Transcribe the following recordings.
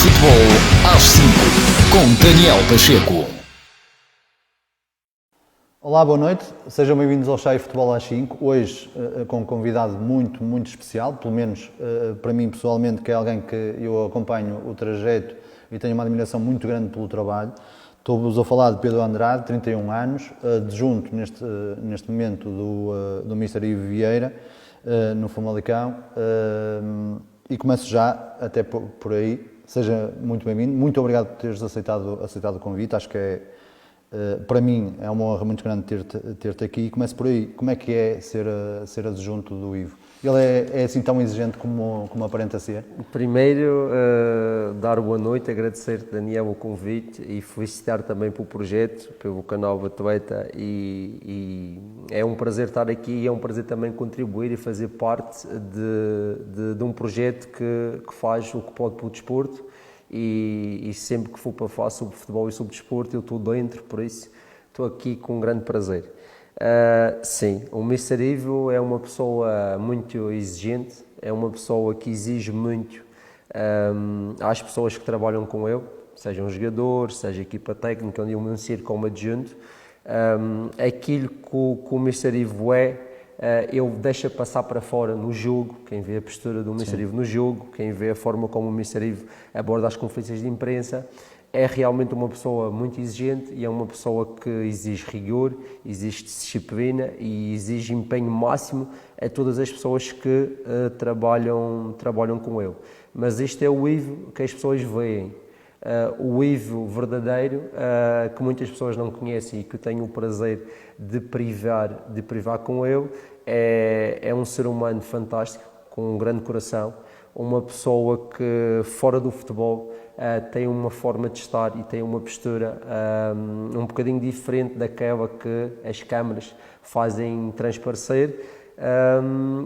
Futebol às 5, com Daniel Pacheco. Olá, boa noite, sejam bem-vindos ao Chai Futebol às 5. Hoje com um convidado muito especial, pelo menos para mim pessoalmente, que é alguém que eu acompanho o trajeto e tenho uma admiração muito grande pelo trabalho. Estou-vos a falar de Pedro Andrade, 31 anos, adjunto neste momento do Mr. Ivo Vieira, no Famalicão, e começo já até por aí. Seja muito bem-vindo, muito obrigado por teres aceitado o convite, acho que para mim é uma honra muito grande ter-te aqui. Começo por aí, como é que é ser adjunto do Ivo? Ele é assim tão exigente como aparenta ser? Primeiro, dar boa noite, agradecer-te, Daniel, o convite e felicitar também pelo projeto, pelo canal Batueta, e é um prazer estar aqui e é um prazer também contribuir e fazer parte de um projeto que faz o que pode pelo desporto, e sempre que for para falar sobre futebol e sobre desporto eu estou dentro, por isso estou aqui com um grande prazer. Sim, o Mr. Ivo é uma pessoa muito exigente, é uma pessoa que exige muito às pessoas que trabalham com ele, sejam jogadores, seja equipa técnica, onde eu me insiro como adjunto. Aquilo que o Mr. Ivo ele deixa passar para fora no jogo. Quem vê a postura do Mr. Ivo no jogo, quem vê a forma como o Mr. Ivo aborda as conferências de imprensa, é realmente uma pessoa muito exigente e é uma pessoa que exige rigor, exige disciplina e exige empenho máximo a todas as pessoas que trabalham com ele. Mas este é o Ivo que as pessoas veem. O Ivo verdadeiro, que muitas pessoas não conhecem e que eu tenho o prazer de privar com ele, é um ser humano fantástico, com um grande coração, uma pessoa que fora do futebol tem uma forma de estar e tem uma postura um bocadinho diferente daquela que as câmaras fazem transparecer.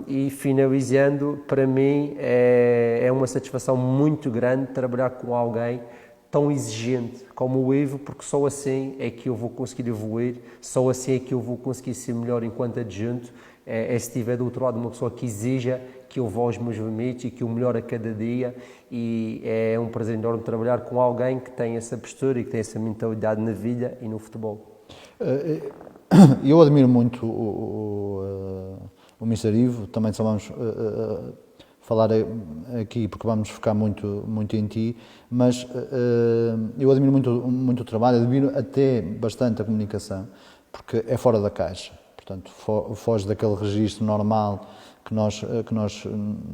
E finalizando, para mim é uma satisfação muito grande trabalhar com alguém tão exigente como o Ivo, porque só assim é que eu vou conseguir evoluir, só assim é que eu vou conseguir ser melhor enquanto adjunto, se tiver do outro lado uma pessoa que exija que eu vou aos meus limites e que eu melhore a cada dia, e é um prazer enorme trabalhar com alguém que tem essa postura e que tem essa mentalidade na vida e no futebol. Eu admiro muito o Mr. Ivo, também só vamos falar aqui porque vamos focar muito em ti, mas eu admiro muito o trabalho, admiro até bastante a comunicação, porque é fora da caixa, portanto foge daquele registro normal que nós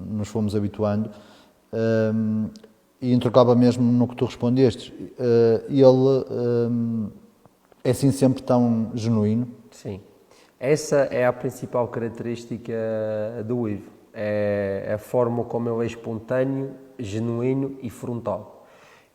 nos fomos habituando, e introcava mesmo no que tu respondeste. Ele é assim sempre tão genuíno. Sim, essa é a principal característica do Ivo, é a forma como ele é espontâneo, genuíno e frontal.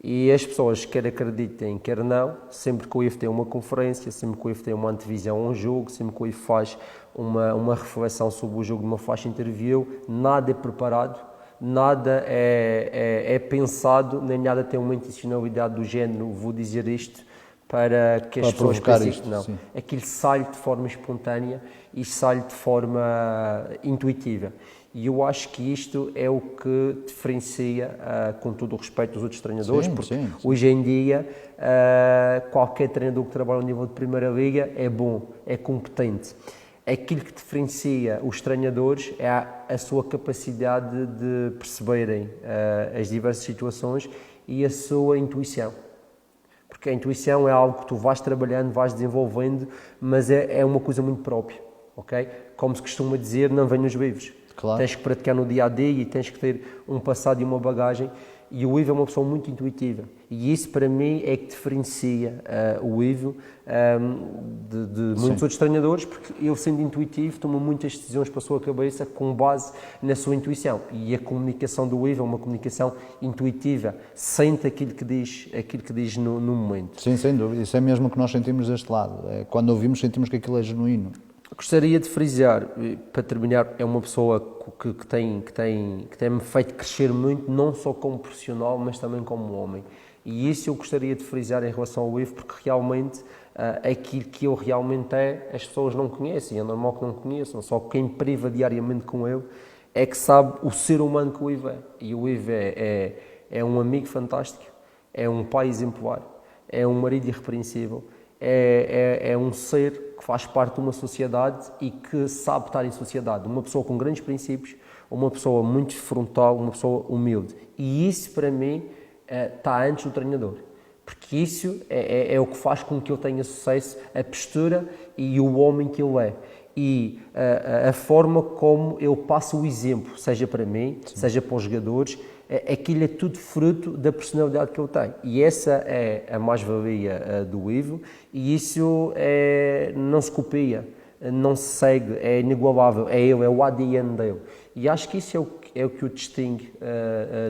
E as pessoas, quer acreditem, quer não, sempre que o Ivo tem uma conferência, sempre que o Ivo tem uma antevisão a um jogo, sempre que o Ivo faz uma reflexão sobre o jogo de uma faixa interview, nada é preparado, nada é pensado, nem nada tem uma intencionalidade do género, vou dizer isto para que as pessoas pensem isto, não. Sim. Aquilo sai de forma espontânea e sai de forma intuitiva. E eu acho que isto é o que diferencia, com todo o respeito, dos outros treinadores, porque hoje em dia qualquer treinador que trabalha no nível de Primeira Liga é bom, é competente. Aquilo que diferencia os treinadores é a sua capacidade de perceberem as diversas situações e a sua intuição. Porque a intuição é algo que tu vais trabalhando, vais desenvolvendo, mas é uma coisa muito própria, ok? Como se costuma dizer, não vem nos livros. Claro. Tens que praticar no dia-a-dia e tens que ter um passado e uma bagagem, e o Ivo é uma pessoa muito intuitiva, e isso para mim é que diferencia o Ivo de muitos outros treinadores, porque ele, sendo intuitivo, toma muitas decisões para a sua cabeça com base na sua intuição, e a comunicação do Ivo é uma comunicação intuitiva, sente aquilo que diz no momento. Sim, sem dúvida, isso é mesmo o que nós sentimos deste lado, quando ouvimos sentimos que aquilo é genuíno. Gostaria de frisar, para terminar, é uma pessoa que tem-me feito crescer muito, não só como profissional, mas também como homem. E isso eu gostaria de frisar em relação ao Ivo, porque realmente aquilo que ele realmente as pessoas não conhecem, é normal que não conheçam, só quem priva diariamente com ele é que sabe o ser humano que o Ivo é. E o Ivo é um amigo fantástico, é um pai exemplar, é um marido irrepreensível, é um ser que faz parte de uma sociedade e que sabe estar em sociedade. Uma pessoa com grandes princípios, uma pessoa muito frontal, uma pessoa humilde. E isso, para mim, está antes do treinador. Porque isso é o que faz com que eu tenha sucesso, a postura e o homem que ele é. E a forma como eu passo o exemplo, seja para mim, seja para os jogadores, aquilo é tudo fruto da personalidade que ele tem. E essa é a mais-valia do Ivo, e isso não se copia, não se segue, é inigualável, é ele, é o ADN dele. E acho que isso é o que o distingue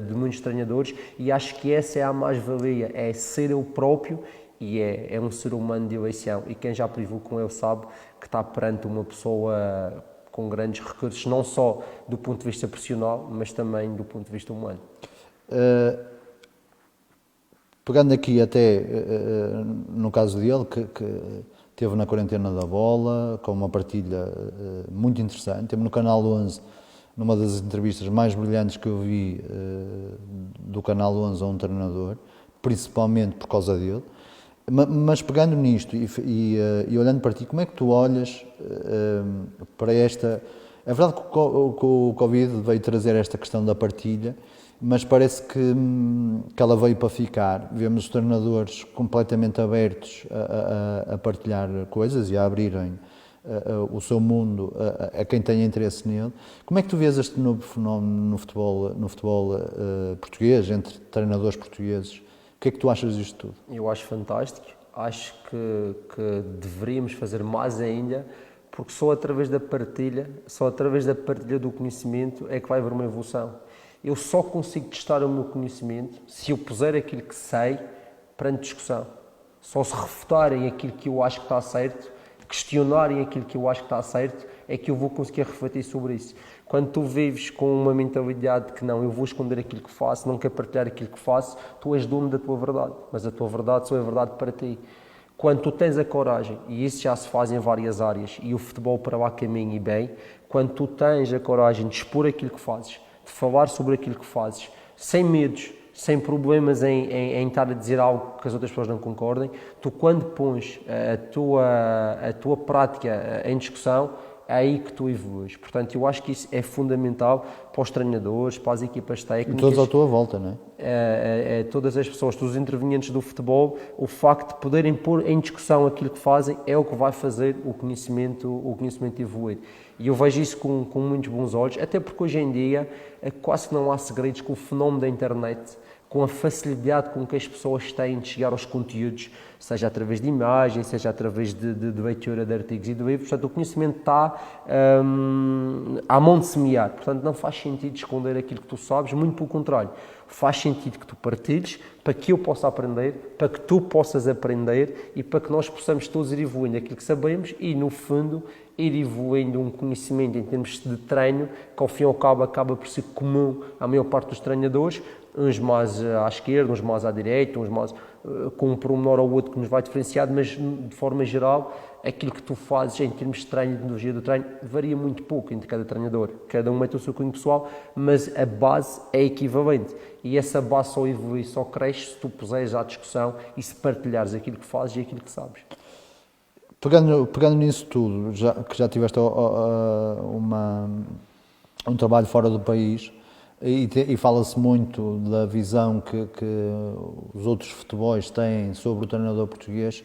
de muitos treinadores, e acho que essa é a mais-valia, é ser ele próprio, e é um ser humano de eleição. E quem já privou com ele sabe que está perante uma pessoa com grandes recursos, não só do ponto de vista profissional, mas também do ponto de vista humano. Pegando aqui até no caso dele, que teve na quarentena da bola, com uma partilha muito interessante, teve no Canal 11, numa das entrevistas mais brilhantes que eu vi do Canal 11 a um treinador, principalmente por causa dele. Mas pegando nisto e olhando para ti, como é que tu olhas para esta... É verdade que o Covid veio trazer esta questão da partilha, mas parece que ela veio para ficar. Vemos os treinadores completamente abertos a partilhar coisas e a abrirem o seu mundo a quem tem interesse nele. Como é que tu vês este novo fenómeno no futebol português, entre treinadores portugueses? O que é que tu achas disto tudo? Eu acho fantástico, acho que deveríamos fazer mais ainda, porque só através da partilha do conhecimento é que vai haver uma evolução. Eu só consigo testar o meu conhecimento se eu puser aquilo que sei perante discussão. Só se refutarem aquilo que eu acho que está certo, questionarem aquilo que eu acho que está certo, é que eu vou conseguir refletir sobre isso. Quando tu vives com uma mentalidade que não, eu vou esconder aquilo que faço, não quero partilhar aquilo que faço, tu és dono da tua verdade, mas a tua verdade só é verdade para ti. Quando tu tens a coragem, e isso já se faz em várias áreas, e o futebol para lá caminha e bem, quando tu tens a coragem de expor aquilo que fazes, de falar sobre aquilo que fazes, sem medos, sem problemas em estar a dizer algo que as outras pessoas não concordem, tu quando pões a tua prática em discussão, é aí que tu evolues. Portanto, eu acho que isso é fundamental para os treinadores, para as equipas técnicas. E todos à tua volta, não é? Todas as pessoas, todos os intervenientes do futebol, o facto de poderem pôr em discussão aquilo que fazem é o que vai fazer o conhecimento evoluir. E eu vejo isso com muitos bons olhos, até porque hoje em dia quase que não há segredos com o fenómeno da internet, com a facilidade com que as pessoas têm de chegar aos conteúdos, seja através de imagens, seja através de leitura de artigos e de livros. Portanto, o conhecimento está à mão de semear. Portanto, não faz sentido esconder aquilo que tu sabes, muito pelo contrário. Faz sentido que tu partilhes para que eu possa aprender, para que tu possas aprender e para que nós possamos todos ir evoluindo aquilo que sabemos e, no fundo, ir evoluindo um conhecimento em termos de treino que, ao fim e ao cabo, acaba por ser comum à maior parte dos treinadores, uns mais à esquerda, uns mais à direita, uns mais com um pormenor ou outro que nos vai diferenciar, mas de forma geral, aquilo que tu fazes em termos de treino, de metodologia do treino, varia muito pouco entre cada treinador. Cada um mete o seu cunho pessoal, mas a base é equivalente. E essa base só evolui, só cresce se tu puseres à discussão e se partilhares aquilo que fazes e aquilo que sabes. Pegando nisso tudo, que já tiveste um trabalho fora do país, e fala-se muito da visão que os outros futebols têm sobre o treinador português.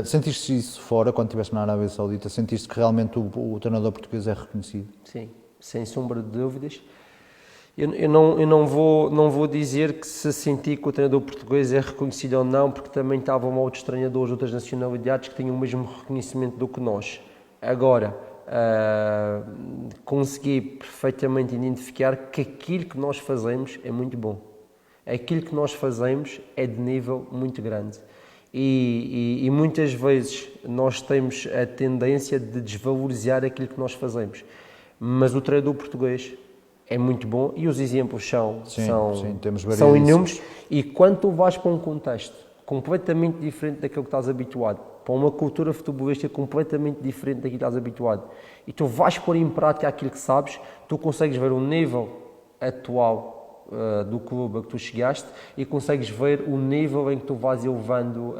Sentiste isso fora, quando estiveste na Arábia Saudita? Sentiste que realmente o treinador português é reconhecido? Sim, sem sombra de dúvidas. Eu não vou dizer que se senti que o treinador português é reconhecido ou não, porque também estavam outros treinadores de outras nacionalidades que tinham o mesmo reconhecimento do que nós. Agora, consegui perfeitamente identificar que aquilo que nós fazemos é muito bom. Aquilo que nós fazemos é de nível muito grande. E muitas vezes nós temos a tendência de desvalorizar aquilo que nós fazemos. Mas o treinador português é muito bom e os exemplos são inúmeros. E quando tu vais para um contexto completamente diferente daquilo que estás habituado, para uma cultura futebolística completamente diferente daquilo que estás habituado, e tu vais pôr em prática aquilo que sabes, tu consegues ver o nível atual do clube a que tu chegaste e consegues ver o nível em que tu vais elevando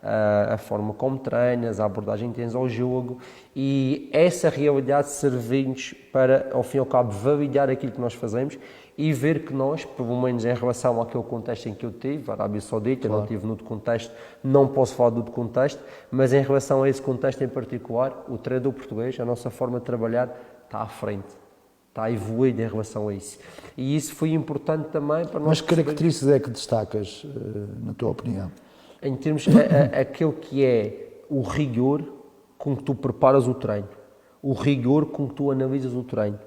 a forma como treinas, a abordagem que tens ao jogo, e essa realidade serve-nos para, ao fim e ao cabo, validar aquilo que nós fazemos e ver que nós, pelo menos em relação àquele contexto em que eu tive, a Arábia Saudita, claro, não tive no outro contexto, não posso falar do outro contexto, mas em relação a esse contexto em particular, o treinador português, a nossa forma de trabalhar, está à frente, está a evoluir em relação a isso. E isso foi importante também para nós. Mas que características é que destacas, na tua opinião? Em termos, aquele que é o rigor com que tu preparas o treino, o rigor com que tu analisas o treino,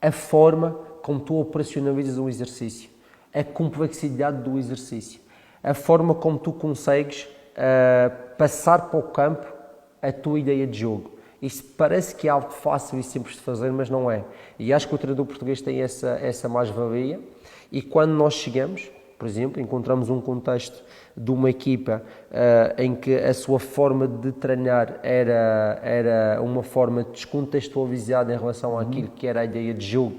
a forma como tu operacionalizas o exercício, a complexidade do exercício, a forma como tu consegues passar para o campo a tua ideia de jogo. Isso parece que é algo fácil e simples de fazer, mas não é. E acho que o treinador português tem essa mais-valia, e quando nós chegamos, por exemplo, encontramos um contexto de uma equipa em que a sua forma de treinar era uma forma descontextualizada em relação àquilo que era a ideia de jogo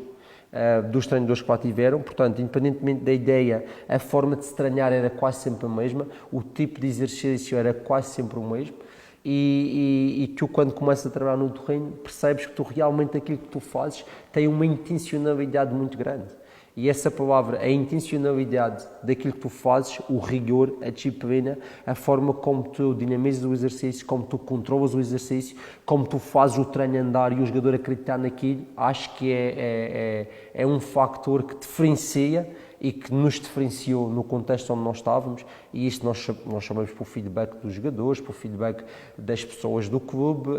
dos treinadores que lá tiveram. Portanto, independentemente da ideia, a forma de se treinar era quase sempre a mesma, o tipo de exercício era quase sempre o mesmo, e tu, quando começas a trabalhar no terreno, percebes que tu realmente aquilo que tu fazes tem uma intencionalidade muito grande. E essa palavra, a intencionalidade daquilo que tu fazes, o rigor, a disciplina, a forma como tu dinamizas o exercício, como tu controlas o exercício, como tu fazes o treino andar e o jogador acreditar naquilo, acho que é um factor que diferencia e que nos diferenciou no contexto onde nós estávamos, e isto nós chamamos por feedback dos jogadores, por feedback das pessoas do clube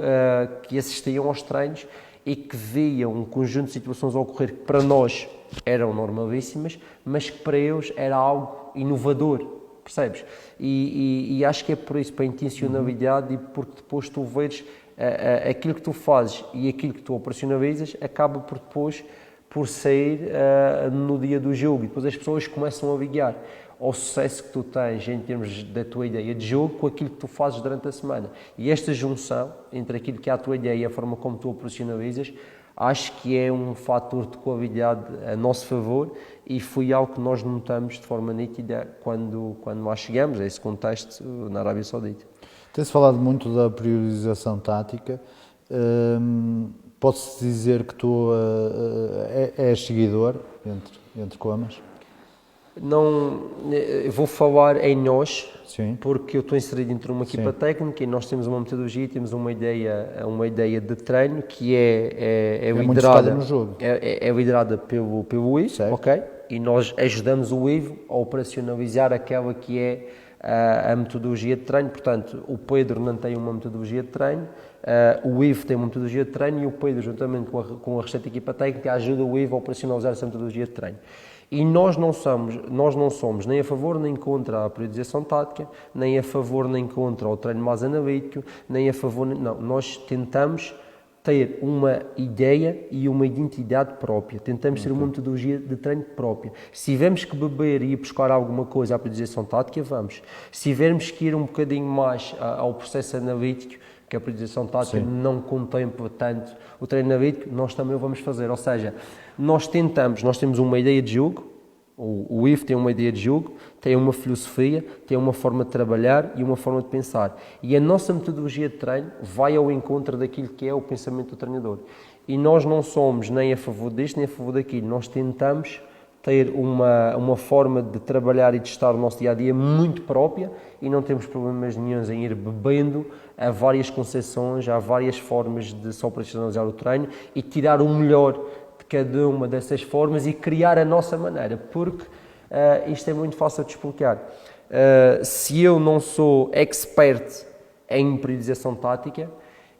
que assistiam aos treinos e que viam um conjunto de situações a ocorrer que para nós eram normalíssimas, mas que para eles era algo inovador, percebes? E acho que é por isso, para a intencionalidade, e porque depois tu veres aquilo que tu fazes e aquilo que tu operacionalizas, acaba por depois por sair no dia do jogo, e depois as pessoas começam a ligar ao sucesso que tu tens em termos da tua ideia de jogo com aquilo que tu fazes durante a semana. E esta junção entre aquilo que é a tua ideia e a forma como tu operacionalizas, acho que é um fator de qualidade a nosso favor, e foi algo que nós notamos de forma nítida quando lá chegamos a esse contexto na Arábia Saudita. Tem-se falado muito da priorização tática. Posso dizer que tu és seguidor, entre comas? Não, eu vou falar em nós, sim, porque eu estou inserido dentro de uma equipa sim, técnica e nós temos uma metodologia, temos uma ideia de treino que é liderada no jogo. É liderada pelo Ivo, ok? E nós ajudamos o Ivo a operacionalizar aquela que é a metodologia de treino. Portanto, o Pedro não tem uma metodologia de treino, o Ivo tem uma metodologia de treino, e o Pedro, juntamente com a restante equipa técnica, ajuda o Ivo a operacionalizar essa metodologia de treino. E nós não somos nem a favor nem contra a periodização tática, nem a favor nem contra o treino mais analítico, nem a favor... Não, nós tentamos ter uma ideia e uma identidade própria, tentamos ter uma metodologia de treino própria. Se tivermos que beber e ir buscar alguma coisa à periodização tática, vamos. Se tivermos que ir um bocadinho mais ao processo analítico, que a periodização tática não contempla tanto o treino analítico, nós também o vamos fazer. Ou seja, nós temos uma ideia de jogo, o Ivo tem uma ideia de jogo, tem uma filosofia, tem uma forma de trabalhar e uma forma de pensar. E a nossa metodologia de treino vai ao encontro daquilo que é o pensamento do treinador. E nós não somos nem a favor disto nem a favor daquilo. Nós tentamos ter uma forma de trabalhar e de estar no nosso dia-a-dia muito própria, e não temos problemas nenhuns em ir bebendo a várias concessões, a várias formas de se operacionalizar o treino e tirar o melhor de cada uma dessas formas e criar a nossa maneira, porque isto é muito fácil de explicar. Se eu não sou expert em periodização tática,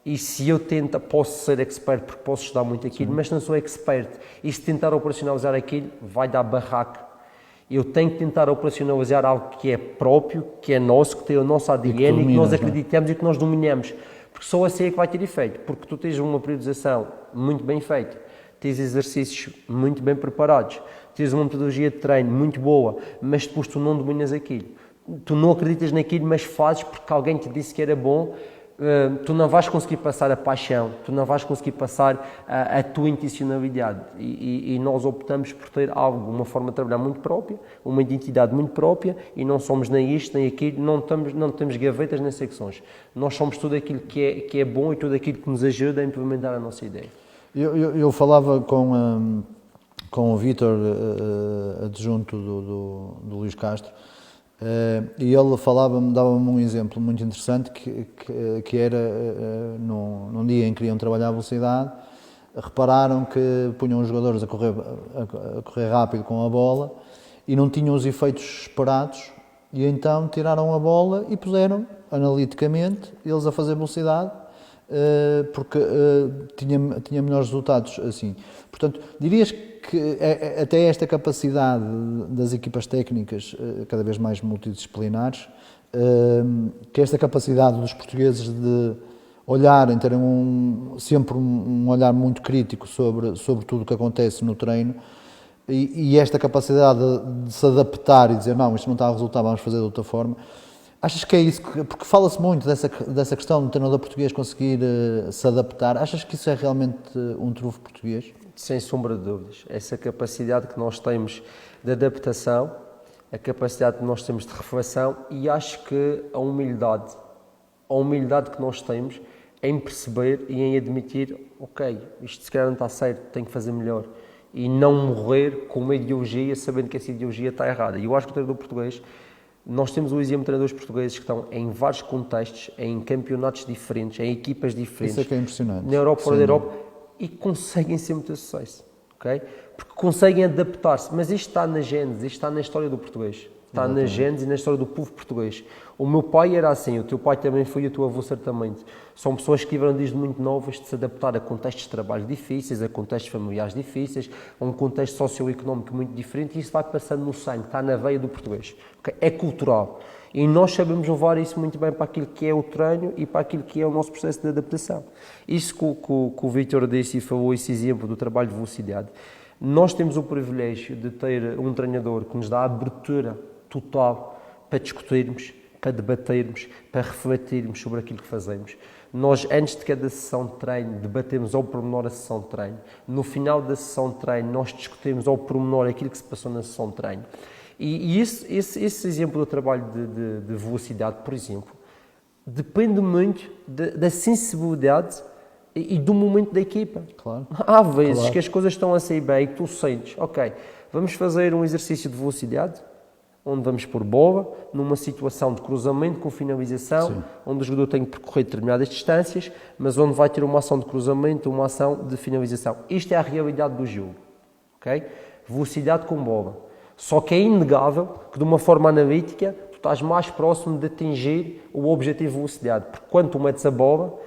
e se eu posso ser expert porque posso estudar muito aquilo, mas não sou expert, e se tentar operacionalizar aquilo, vai dar barraco. Eu tenho que tentar operacionalizar algo que é próprio, que é nosso, que tem o nosso ADN e que nós acreditamos e que nós dominamos. Porque só assim é que vai ter efeito. Porque tu tens uma periodização muito bem feita, tens exercícios muito bem preparados, tens uma metodologia de treino muito boa, mas depois tu não dominas aquilo. Tu não acreditas naquilo, mas fazes porque alguém te disse que era bom. tu não vais conseguir passar a paixão, tu não vais conseguir passar a tua intencionalidade e nós optamos por ter algo, uma forma de trabalhar muito própria, uma identidade muito própria e não somos nem isto nem aquilo, não temos gavetas nem secções, nós somos tudo aquilo que é bom e tudo aquilo que nos ajuda a implementar a nossa ideia. Eu falava com o Vítor, adjunto do Luís Castro, e ele dava-me um exemplo muito interessante que era num dia em que queriam trabalhar a velocidade, repararam que punham os jogadores a correr rápido com a bola e não tinham os efeitos esperados, e então tiraram a bola e puseram analiticamente eles a fazer velocidade, porque tinha melhores resultados assim. Portanto, dirias que até esta capacidade das equipas técnicas, cada vez mais multidisciplinares, que esta capacidade dos portugueses de olharem, terem sempre um olhar muito crítico sobre tudo o que acontece no treino, e esta capacidade de se adaptar e dizer, não, isto não está a resultar, vamos fazer de outra forma. Achas que é isso? Porque fala-se muito dessa questão do treinador português conseguir se adaptar. Achas que isso é realmente um trunfo português? Sem sombra de dúvidas. Essa capacidade que nós temos de adaptação, a capacidade que nós temos de reflexão, e acho que a humildade que nós temos em perceber e em admitir, ok, isto se calhar não está certo, tenho que fazer melhor. E não morrer com uma ideologia sabendo que essa ideologia está errada. E eu acho que o treinador português, nós temos o exemplo de treinadores portugueses que estão em vários contextos, em campeonatos diferentes, em equipas diferentes. Isso é que é impressionante. Na Europa, fora da Europa, e conseguem sempre ter sucesso, ok? Porque conseguem adaptar-se. Mas isto está na gênese, isto está na história do português. Está na gênese e na história do povo português. O meu pai era assim, o teu pai também foi e o teu avô certamente. São pessoas que tiveram desde muito novas de se adaptar a contextos de trabalho difíceis, a contextos familiares difíceis, a um contexto socioeconómico muito diferente, e isso vai passando no sangue, está na veia do português. Okay? É cultural. E nós sabemos levar isso muito bem para aquilo que é o treino e para aquilo que é o nosso processo de adaptação. Isso que o Vítor disse e falou, esse exemplo do trabalho de velocidade. Nós temos o privilégio de ter um treinador que nos dá a abertura total para discutirmos, para debatermos, para refletirmos sobre aquilo que fazemos. Nós, antes de cada sessão de treino, debatemos ao pormenor a sessão de treino. No final da sessão de treino, nós discutimos ao pormenor aquilo que se passou na sessão de treino. E esse exemplo do trabalho de velocidade, por exemplo, depende muito da sensibilidade e do momento da equipa. Claro. Há vezes que as coisas estão a sair bem e que tu sentes, ok, vamos fazer um exercício de velocidade, onde vamos pôr bola, numa situação de cruzamento com finalização, sim, onde o jogador tem que percorrer determinadas distâncias, mas onde vai ter uma ação de cruzamento, uma ação de finalização. Isto é a realidade do jogo, ok? Velocidade com bola. Só que é inegável que, de uma forma analítica, tu estás mais próximo de atingir o objetivo de velocidade, porque quando tu metes a bola,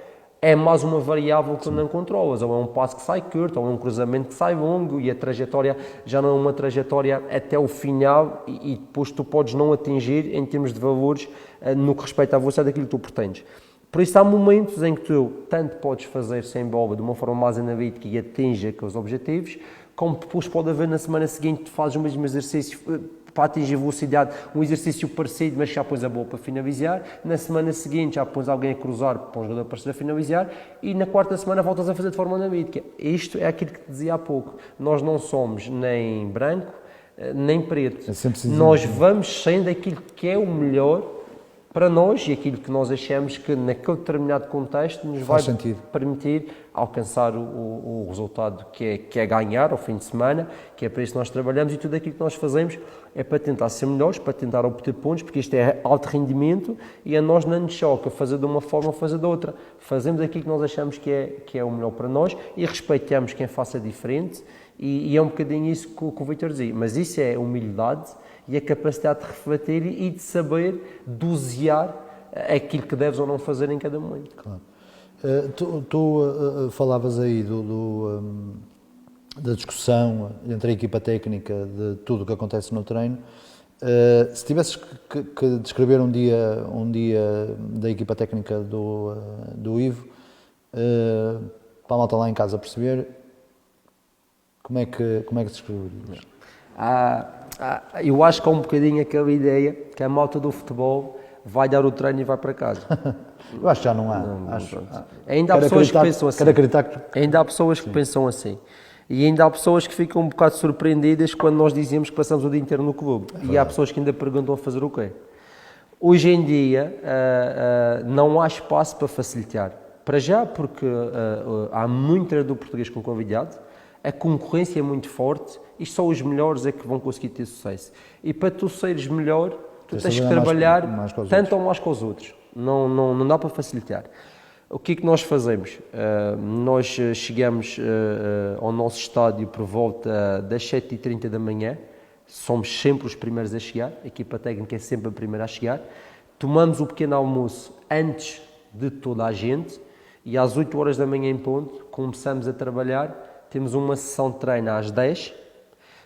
é mais uma variável que tu não controlas, ou é um passo que sai curto, ou é um cruzamento que sai longo, e a trajetória já não é uma trajetória até o final, e depois tu podes não atingir em termos de valores no que respeita à velocidade daquilo que tu pretendes. Por isso há momentos em que tu tanto podes fazer sem bola de uma forma mais analítica e atinge aqueles objetivos, como depois pode haver na semana seguinte tu fazes o mesmo exercício para atingir velocidade, um exercício parecido, mas já pões a bola para finalizar, na semana seguinte já pões alguém a cruzar para um jogador parecido a finalizar, e na quarta semana voltas a fazer de forma analítica. Isto é aquilo que te dizia há pouco, nós não somos nem branco, nem preto, nós vamos sendo aquilo que é o melhor para nós e aquilo que nós achamos que naquele determinado contexto nos vai permitir alcançar o resultado que é ganhar ao fim de semana, que é para isso que nós trabalhamos, e tudo aquilo que nós fazemos é para tentar ser melhores, para tentar obter pontos, porque isto é alto rendimento e a nós não nos choca fazer de uma forma ou fazer de outra. Fazemos aquilo que nós achamos que é o melhor para nós e respeitamos quem faça diferente, e é um bocadinho isso que o Vítor dizia, mas isso é humildade e a capacidade de refletir e de saber dosear aquilo que deves ou não fazer em cada momento. Claro. Tu falavas aí da discussão entre a equipa técnica de tudo o que acontece no treino. Se tivesses que descrever um dia da equipa técnica do Ivo, para a malta lá em casa perceber, como é que descreverias? Eu acho que há um bocadinho aquela ideia que a malta do futebol vai dar o treino e vai para casa. Eu acho que já não há. Ainda há Quero pessoas que acreditar- pensam assim. Quero acreditar que Ainda há pessoas que pensam assim. E ainda há pessoas que ficam um bocado surpreendidas quando nós dizemos que passamos o dia inteiro no clube. E há pessoas que ainda perguntam a fazer o quê? Hoje em dia não há espaço para facilitar. Para já, porque há muito treinador português com convidado, a concorrência é muito forte e só os melhores é que vão conseguir ter sucesso. E para tu seres melhor, tu Tens tens de que trabalhar trabalhar mais que os tanto ou mais que os outros. Não dá para facilitar. O que é que nós fazemos? Nós chegamos ao nosso estádio por volta das 7h30 da manhã, somos sempre os primeiros a chegar, a equipa técnica é sempre a primeira a chegar, tomamos o pequeno almoço antes de toda a gente e às 8 horas da manhã em ponto começamos a trabalhar, temos uma sessão de treino às 10,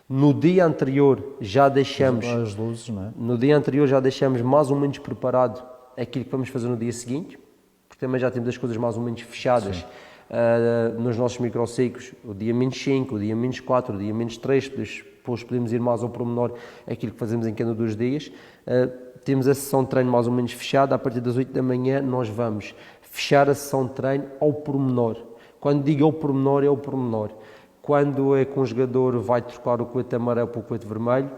no dia anterior já deixamos... as luzes, não é? No dia anterior já deixamos mais ou menos preparado aquilo que vamos fazer no dia seguinte, porque também já temos as coisas mais ou menos fechadas nos nossos microciclos, o dia menos 5, o dia menos 4, o dia menos 3, depois podemos ir mais ao pormenor aquilo que fazemos em cada 2 dias. Temos a sessão de treino mais ou menos fechada, a partir das 8 da manhã nós vamos fechar a sessão de treino ao pormenor. Quando digo ao pormenor, é ao pormenor. Quando é que um jogador vai trocar o coete amarelo para o coete vermelho,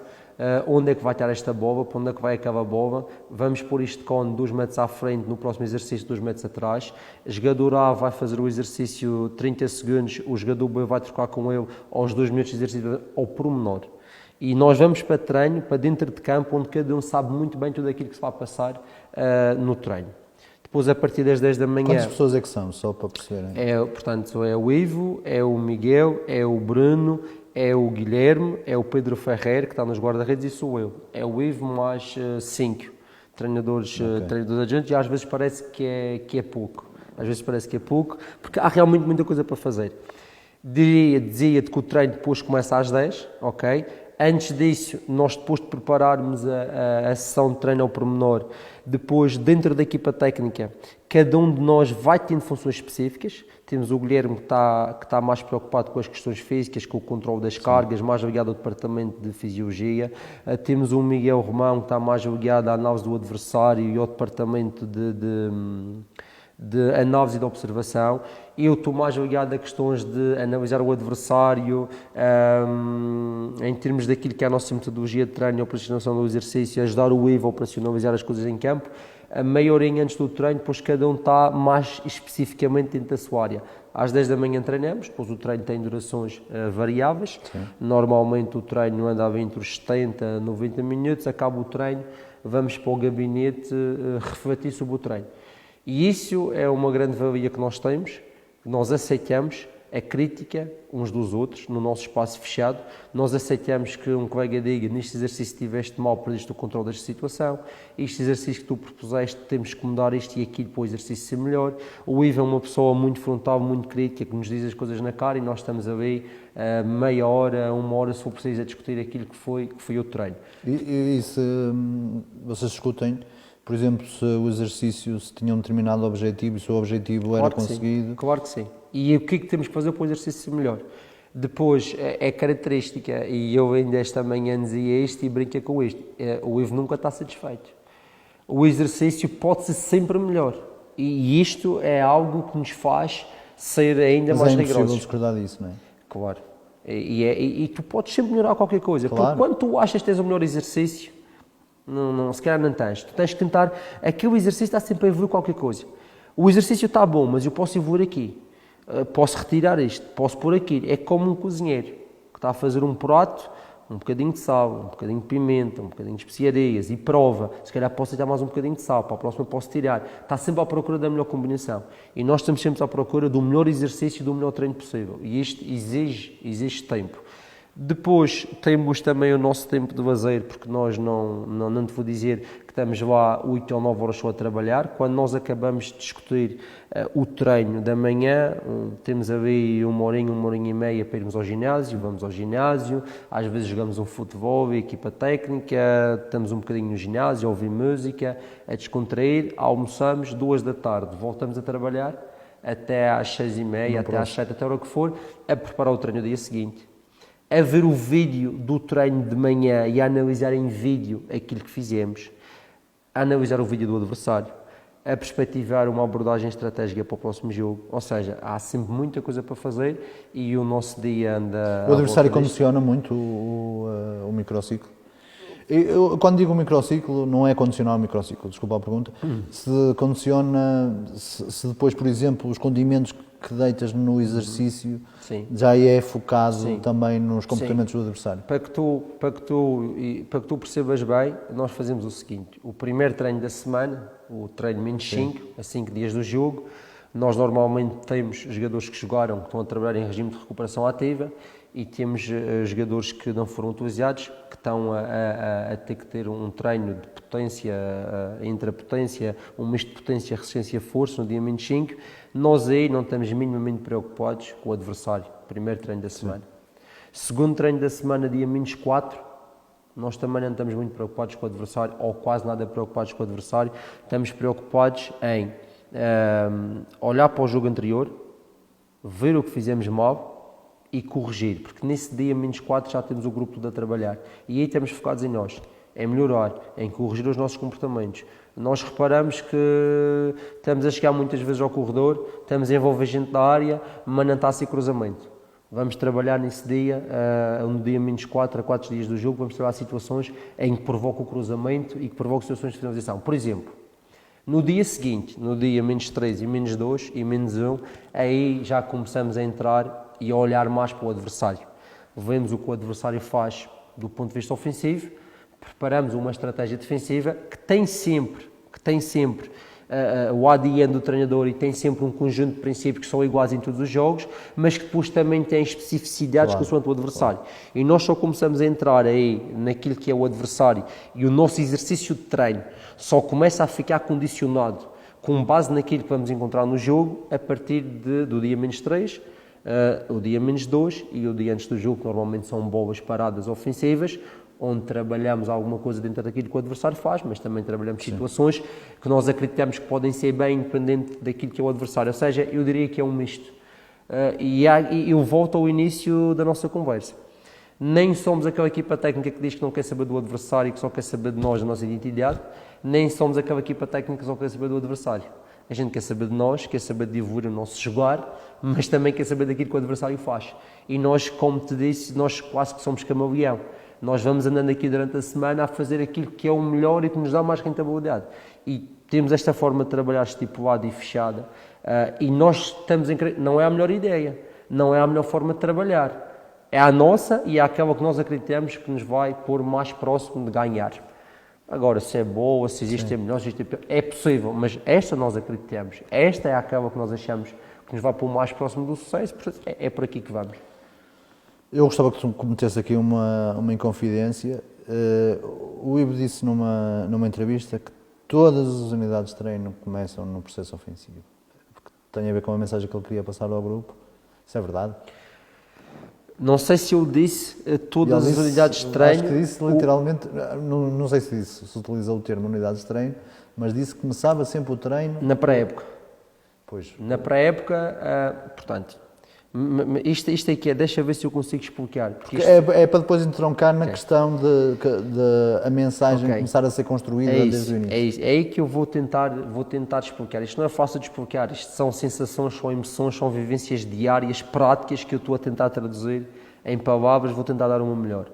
onde é que vai estar esta bola, para onde é que vai aquela bola, vamos pôr isto cone 2 metros à frente, no próximo exercício 2 metros atrás, o jogador A vai fazer o exercício 30 segundos, o jogador B vai trocar com ele aos 2 minutos de exercício ao pormenor. E nós vamos para treino, para dentro de campo, onde cada um sabe muito bem tudo aquilo que se vai passar no treino. Depois, a partir das 10 da manhã... Quantas pessoas é que são, só para perceberem? Portanto, é o Ivo, é o Miguel, é o Bruno, é o Guilherme, é o Pedro Ferrer, que está nos guarda-redes, e sou eu. É o Ivo mais 5 treinadores adjuntos, e às vezes parece que é pouco. Às vezes parece que é pouco, porque há realmente muita coisa para fazer. Dizia-te que o treino depois começa às 10, ok? Antes disso, nós depois de prepararmos a sessão de treino ao pormenor, depois dentro da equipa técnica, cada um de nós vai tendo funções específicas. Temos o Guilherme que está mais preocupado com as questões físicas, com o controle das cargas, mais ligado ao departamento de fisiologia. Temos o Miguel Romão que está mais ligado à análise do adversário e ao departamento de análise e de observação. Eu estou mais ligado a questões de analisar o adversário em termos daquilo que é a nossa metodologia de treino e operacionalização do exercício, ajudar o Ivo a operacionalizar as coisas em campo. A meia horinha antes do treino, depois cada um está mais especificamente dentro da sua área. Às 10 da manhã treinamos, depois o treino tem durações variáveis. Sim. Normalmente o treino anda entre os 70 a 90 minutos, acaba o treino, vamos para o gabinete refletir sobre o treino. E isso é uma grande valia que nós temos, nós aceitamos a crítica uns dos outros no nosso espaço fechado, nós aceitamos que um colega diga neste exercício estiveste mal, perdeste o controle desta situação, este exercício que tu propuseste temos que mudar isto e aquilo para o exercício ser melhor. O Ivo é uma pessoa muito frontal, muito crítica, que nos diz as coisas na cara e nós estamos ali meia hora, 1 hora, se for preciso, a discutir aquilo que foi o treino. E se vocês discutem, por exemplo, se o exercício se tinha um determinado objetivo e se o objetivo era conseguido? Claro que sim. E o que é que temos que fazer para o exercício ser melhor? Depois, é característica, e eu ainda esta manhã dizia isto e brinca com isto, o Ivo nunca está satisfeito. O exercício pode ser sempre melhor. E isto é algo que nos faz ser ainda mais rigorosos. Mas é impossível discordar disso, não é? Claro. E tu podes sempre melhorar qualquer coisa. Claro. Porque quando tu achas que tens o melhor exercício, se calhar não tens. Tu tens que tentar, aquele exercício está sempre a evoluir qualquer coisa. O exercício está bom, mas eu posso evoluir aqui. Posso retirar isto, posso pôr aquilo. É como um cozinheiro que está a fazer um prato, um bocadinho de sal, um bocadinho de pimenta, um bocadinho de especiarias e prova. Se calhar posso tirar mais um bocadinho de sal, para a próxima posso tirar. Está sempre à procura da melhor combinação. E nós estamos sempre à procura do melhor exercício e do melhor treino possível. E isto exige tempo. Depois temos também o nosso tempo de lazer, porque nós não te vou dizer que estamos lá 8 ou 9 horas só a trabalhar. Quando nós acabamos de discutir o treino da manhã, temos ali 1 horinha, 1 horinha e meia para irmos ao ginásio, vamos ao ginásio, às vezes jogamos um futebol, a equipa técnica, estamos um bocadinho no ginásio, a ouvir música, a descontrair, almoçamos, 2 da tarde, voltamos a trabalhar até às 6h30, até às 7, até a hora que for, a preparar o treino do dia seguinte. A ver o vídeo do treino de manhã e a analisar em vídeo aquilo que fizemos, a analisar o vídeo do adversário, a perspectivar uma abordagem estratégica para o próximo jogo. Ou seja, há sempre muita coisa para fazer e o nosso dia anda... O adversário condiciona muito o microciclo? Eu, quando digo microciclo, não é condicionar o microciclo, desculpa a pergunta. Se condiciona, se depois, por exemplo, os condimentos que deitas no exercício já é focado também nos comportamentos do adversário. Para que tu percebas bem, nós fazemos o seguinte: o primeiro treino da semana, o treino menos 5, a 5 dias do jogo, nós normalmente temos jogadores que jogaram, que estão a trabalhar em regime de recuperação ativa, e temos jogadores que não foram utilizados, que estão a ter que ter um treino de potência, intrapotência, um misto de potência, resistência, força no dia menos 5. Nós aí não estamos minimamente preocupados com o adversário, primeiro treino da semana. Segundo treino da semana, dia menos 4, nós também não estamos muito preocupados com o adversário, ou quase nada preocupados com o adversário. Estamos preocupados em olhar para o jogo anterior, ver o que fizemos mal e corrigir, porque nesse dia menos 4 já temos o grupo todo a trabalhar e aí estamos focados em nós, em melhorar, em corrigir os nossos comportamentos. Nós reparamos que estamos a chegar muitas vezes ao corredor, estamos a envolver gente da área, mas não está a ser cruzamento. Vamos trabalhar nesse dia, no dia menos 4 a 4 dias do jogo, vamos trabalhar situações em que provoca o cruzamento e que provoca situações de finalização. Por exemplo, no dia seguinte, no dia menos 3 e menos 2 e menos 1, aí já começamos a entrar e a olhar mais para o adversário. Vemos o que o adversário faz do ponto de vista ofensivo, preparamos uma estratégia defensiva que tem sempre o ADN do treinador e tem sempre um conjunto de princípios que são iguais em todos os jogos, mas que depois também tem especificidades consoante o adversário. E nós só começamos a entrar aí naquilo que é o adversário e o nosso exercício de treino só começa a ficar condicionado com base naquilo que vamos encontrar no jogo a partir do dia menos 3, o dia menos 2 e o dia antes do jogo, que normalmente são boas paradas ofensivas, onde trabalhamos alguma coisa dentro daquilo que o adversário faz, mas também trabalhamos situações que nós acreditamos que podem ser bem independente daquilo que é o adversário. Ou seja, eu diria que é um misto. E eu volto ao início da nossa conversa. Nem somos aquela equipa técnica que diz que não quer saber do adversário e que só quer saber de nós, da nossa identidade, nem somos aquela equipa técnica que só quer saber do adversário. A gente quer saber de nós, quer saber de evoluir o nosso jogar, mas também quer saber daquilo que o adversário faz. E nós, como te disse, nós quase que somos camaleão. Nós vamos andando aqui durante a semana a fazer aquilo que é o melhor e que nos dá mais rentabilidade. E temos esta forma de trabalhar estipulada e fechada. E nós estamos em... Não é a melhor ideia, não é a melhor forma de trabalhar. É a nossa e é aquela que nós acreditamos que nos vai pôr mais próximo de ganhar. Agora, se é boa, se existe melhor, se existe pior, é possível, mas esta nós acreditamos. Esta é aquela que nós achamos que nos vai pôr mais próximo do sucesso, portanto, é por aqui que vamos. Eu gostava que tu cometesse aqui uma inconfidência. O Ivo disse numa entrevista que todas as unidades de treino começam no processo ofensivo. Porque tem a ver com a mensagem que ele queria passar ao grupo. Isso é verdade? Não sei se eu disse todas as unidades de treino. Acho que disse literalmente, não sei se utilizou o termo unidades de treino, mas disse que começava sempre o treino... Na pré-época. Pois. Na pré-época, portanto, isto aqui deixa ver se eu consigo explicar. Porque é para depois entroncar na questão de a mensagem começar a ser construída desde o início. É isso, é aí que eu vou tentar explicar. Isto não é fácil de explicar, isto são sensações, são emoções, são vivências diárias, práticas que eu estou a tentar traduzir em palavras, vou tentar dar uma melhor.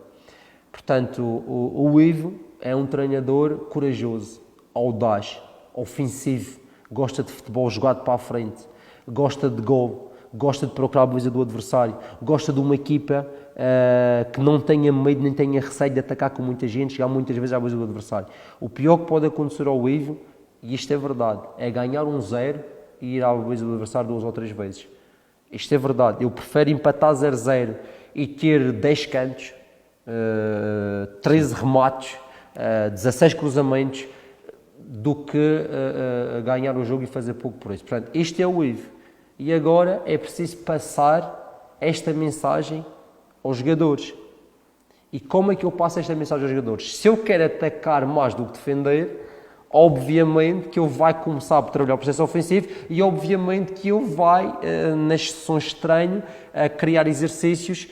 Portanto, o Ivo é um treinador corajoso, audaz, ofensivo, gosta de futebol jogado para a frente, gosta de gol, gosta de procurar a beleza do adversário, gosta de uma equipa que não tenha medo nem tenha receio de atacar com muita gente, chegar muitas vezes à beleza do adversário. O pior que pode acontecer ao Ivo, e isto é verdade, é ganhar 1-0 e ir à beleza do adversário 2 ou 3 vezes. Isto é verdade. Eu prefiro empatar 0-0 e ter 10 cantos, 13 remates, 16 cruzamentos, do que ganhar o jogo e fazer pouco por isso. Portanto, este é o Ivo. E agora é preciso passar esta mensagem aos jogadores. E como é que eu passo esta mensagem aos jogadores? Se eu quero atacar mais do que defender, obviamente que eu vai começar a trabalhar o processo ofensivo e obviamente que eu vai, nas sessões de treino, a criar exercícios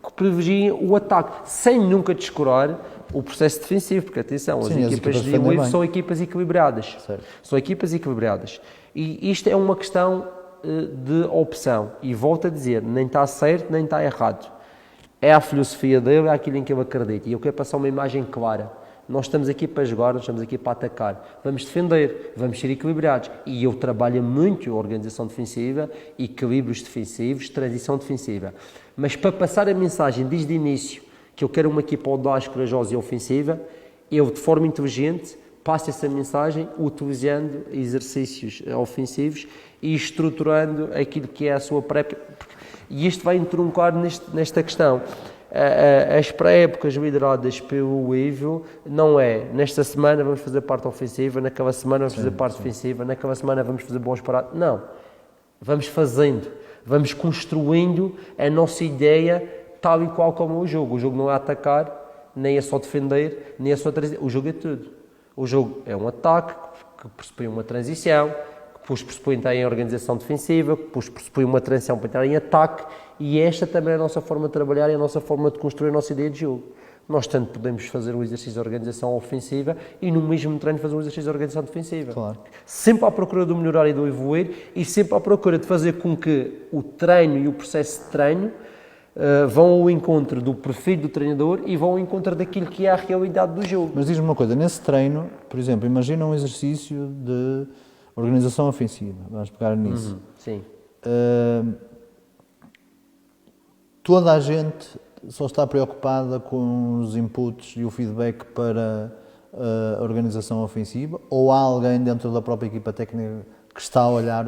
que privilegiem o ataque, sem nunca descurar o processo defensivo, porque atenção, as Sim, as equipas equipas de defendem Wave bem. são equipas equilibradas. Certo. São equipas equilibradas. E isto é uma questão de opção. E volto a dizer, nem está certo, nem está errado. É a filosofia dele, é aquilo em que eu acredito. E eu quero passar uma imagem clara. Nós estamos aqui para jogar, nós estamos aqui para atacar. Vamos defender, vamos ser equilibrados. E eu trabalho muito a organização defensiva, equilíbrios defensivos, transição defensiva. Mas para passar a mensagem desde o início, que eu quero uma equipa audaz, corajosa e ofensiva, eu, de forma inteligente, passo essa mensagem utilizando exercícios ofensivos e estruturando aquilo que é a sua pré-época. E isto vai entruncar nesta questão. As pré-épocas lideradas pelo Ivo não é nesta semana vamos fazer parte ofensiva, naquela semana vamos fazer parte defensiva, naquela semana vamos fazer bons parados. Não. Vamos fazendo, vamos construindo a nossa ideia tal e qual como o jogo. O jogo não é atacar, nem é só defender, nem é só trazer. O jogo é tudo. O jogo é um ataque que pressupõe uma transição, que depois pressupõe entrar em organização defensiva, que depois pressupõe uma transição para entrar em ataque, e esta também é a nossa forma de trabalhar e a nossa forma de construir a nossa ideia de jogo. Nós tanto podemos fazer um exercício de organização ofensiva e no mesmo treino fazer um exercício de organização defensiva. Claro. Sempre à procura do melhorar e do evoluir e sempre à procura de fazer com que o treino e o processo de treino vão ao encontro do perfil do treinador e vão ao encontro daquilo que é a realidade do jogo. Mas diz-me uma coisa, nesse treino, por exemplo, imagina um exercício de organização ofensiva, vamos pegar nisso. Sim. Toda a gente só está preocupada com os inputs e o feedback para a organização ofensiva, ou há alguém dentro da própria equipa técnica que está a olhar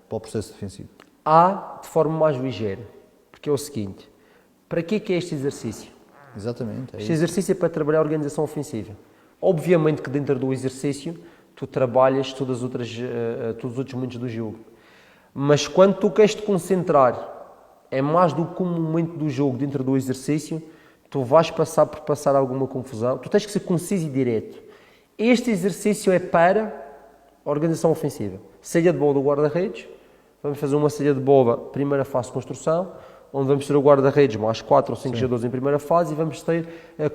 para o processo defensivo? Há de forma mais ligeira, porque é o seguinte, para que é este exercício? Exatamente. É Este isso. exercício é para trabalhar a organização ofensiva. Obviamente que dentro do exercício tu trabalhas todos os outros momentos do jogo. Mas quando tu queres te concentrar é mais do que um momento do jogo dentro do exercício, tu vais passar por passar alguma confusão, tu tens que ser conciso e direto. Este exercício é para a organização ofensiva. Saída de bola do guarda-redes, vamos fazer uma saída de bola, primeira fase de construção, onde vamos ter o guarda-redes mais 4 ou 5 jogadores em primeira fase e vamos ter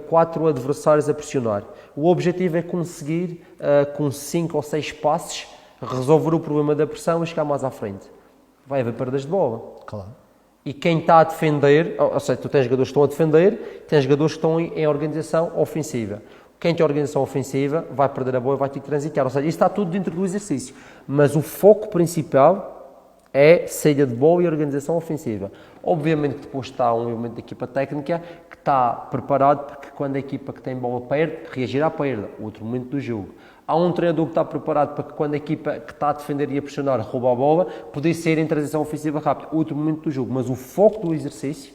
4 adversários a pressionar. O objetivo é conseguir, com 5 ou 6 passes, resolver o problema da pressão e chegar mais à frente. Vai haver perdas de bola. Claro. E quem está a defender, ou seja, tu tens jogadores que estão a defender, tens jogadores que estão em organização ofensiva. Quem tem organização ofensiva vai perder a bola e vai ter que transitar. Ou seja, isso está tudo dentro do exercício. Mas o foco principal é saída de bola e organização ofensiva. Obviamente que depois está um elemento da equipa técnica que está preparado porque quando a equipa que tem bola perde, reagir à perda, outro momento do jogo. Há um treinador que está preparado para que quando a equipa que está a defender e a pressionar rouba a bola, poder sair em transição ofensiva rápida, outro momento do jogo. Mas o foco do exercício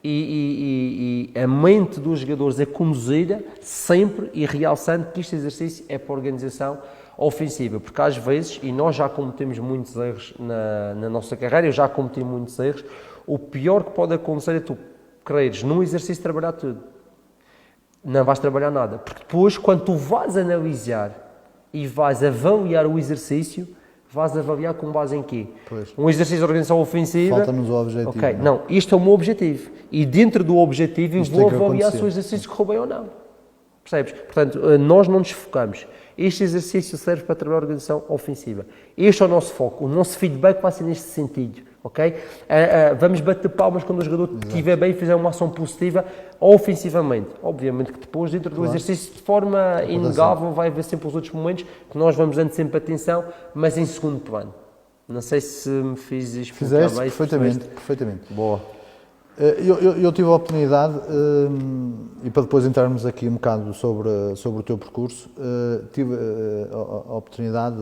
e a mente dos jogadores é conduzida sempre e realçando que este exercício é para a organização ofensiva, porque às vezes, e nós já cometemos muitos erros na nossa carreira, eu já cometi muitos erros, o pior que pode acontecer é tu quereres num exercício trabalhar tudo. Não vais trabalhar nada, porque depois quando tu vais analisar e vais avaliar o exercício, vais avaliar com base em quê? Pois. Um exercício de organização ofensiva... Falta-nos o objetivo. Ok, não, isto é o meu objetivo. E dentro do objetivo eu Isto vou tem que avaliar acontecer. se o exercício correu bem ou não. Percebes? Portanto, nós não nos focamos. Este exercício serve para trabalhar a organização ofensiva. Este é o nosso foco. O nosso feedback vai ser neste sentido. Ok? Vamos bater palmas quando o jogador estiver bem e fizer uma ação positiva ofensivamente. Obviamente que depois, dentro do exercício, de forma inegável, vai haver sempre os outros momentos que nós vamos dando sempre atenção, mas em segundo plano. Não sei se me fiz explicar Fizeste bem. perfeitamente, percebeste? perfeitamente. Boa. Eu tive a oportunidade, e para depois entrarmos aqui um bocado sobre o teu percurso, tive a oportunidade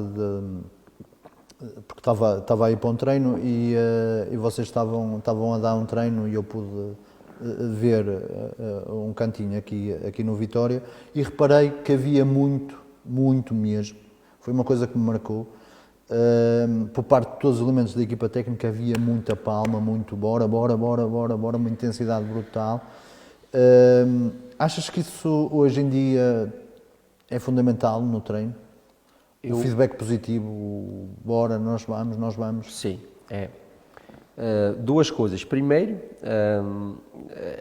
porque estava aí para um treino e vocês estavam a dar um treino e eu pude ver um cantinho aqui no Vitória e reparei que havia muito mesmo. Foi uma coisa que me marcou. Por parte de todos os elementos da equipa técnica havia muita palma, muito bora, uma intensidade brutal. Achas que isso hoje em dia é fundamental no treino? O feedback positivo, bora, nós vamos. Sim, é. Duas coisas. Primeiro,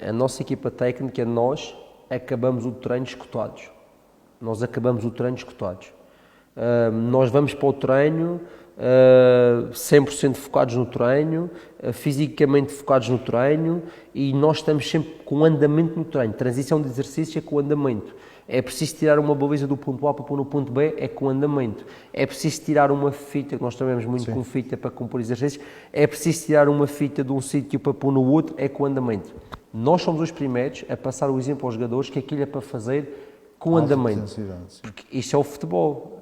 a nossa equipa técnica, nós, acabamos o treino esgotados. Nós acabamos o treino esgotados. Nós vamos para o treino 100% focados no treino, fisicamente focados no treino, e nós estamos sempre com andamento no treino. Transição de exercício é com andamento. É preciso tirar uma baliza do ponto A para pôr no ponto B, é com andamento. É preciso tirar uma fita, que nós trabalhamos muito com fita para compor exercícios, é preciso tirar uma fita de um sítio para pôr no outro, é com andamento. Nós somos os primeiros a passar o exemplo aos jogadores que aquilo é para fazer com andamento. Porque isto é o futebol.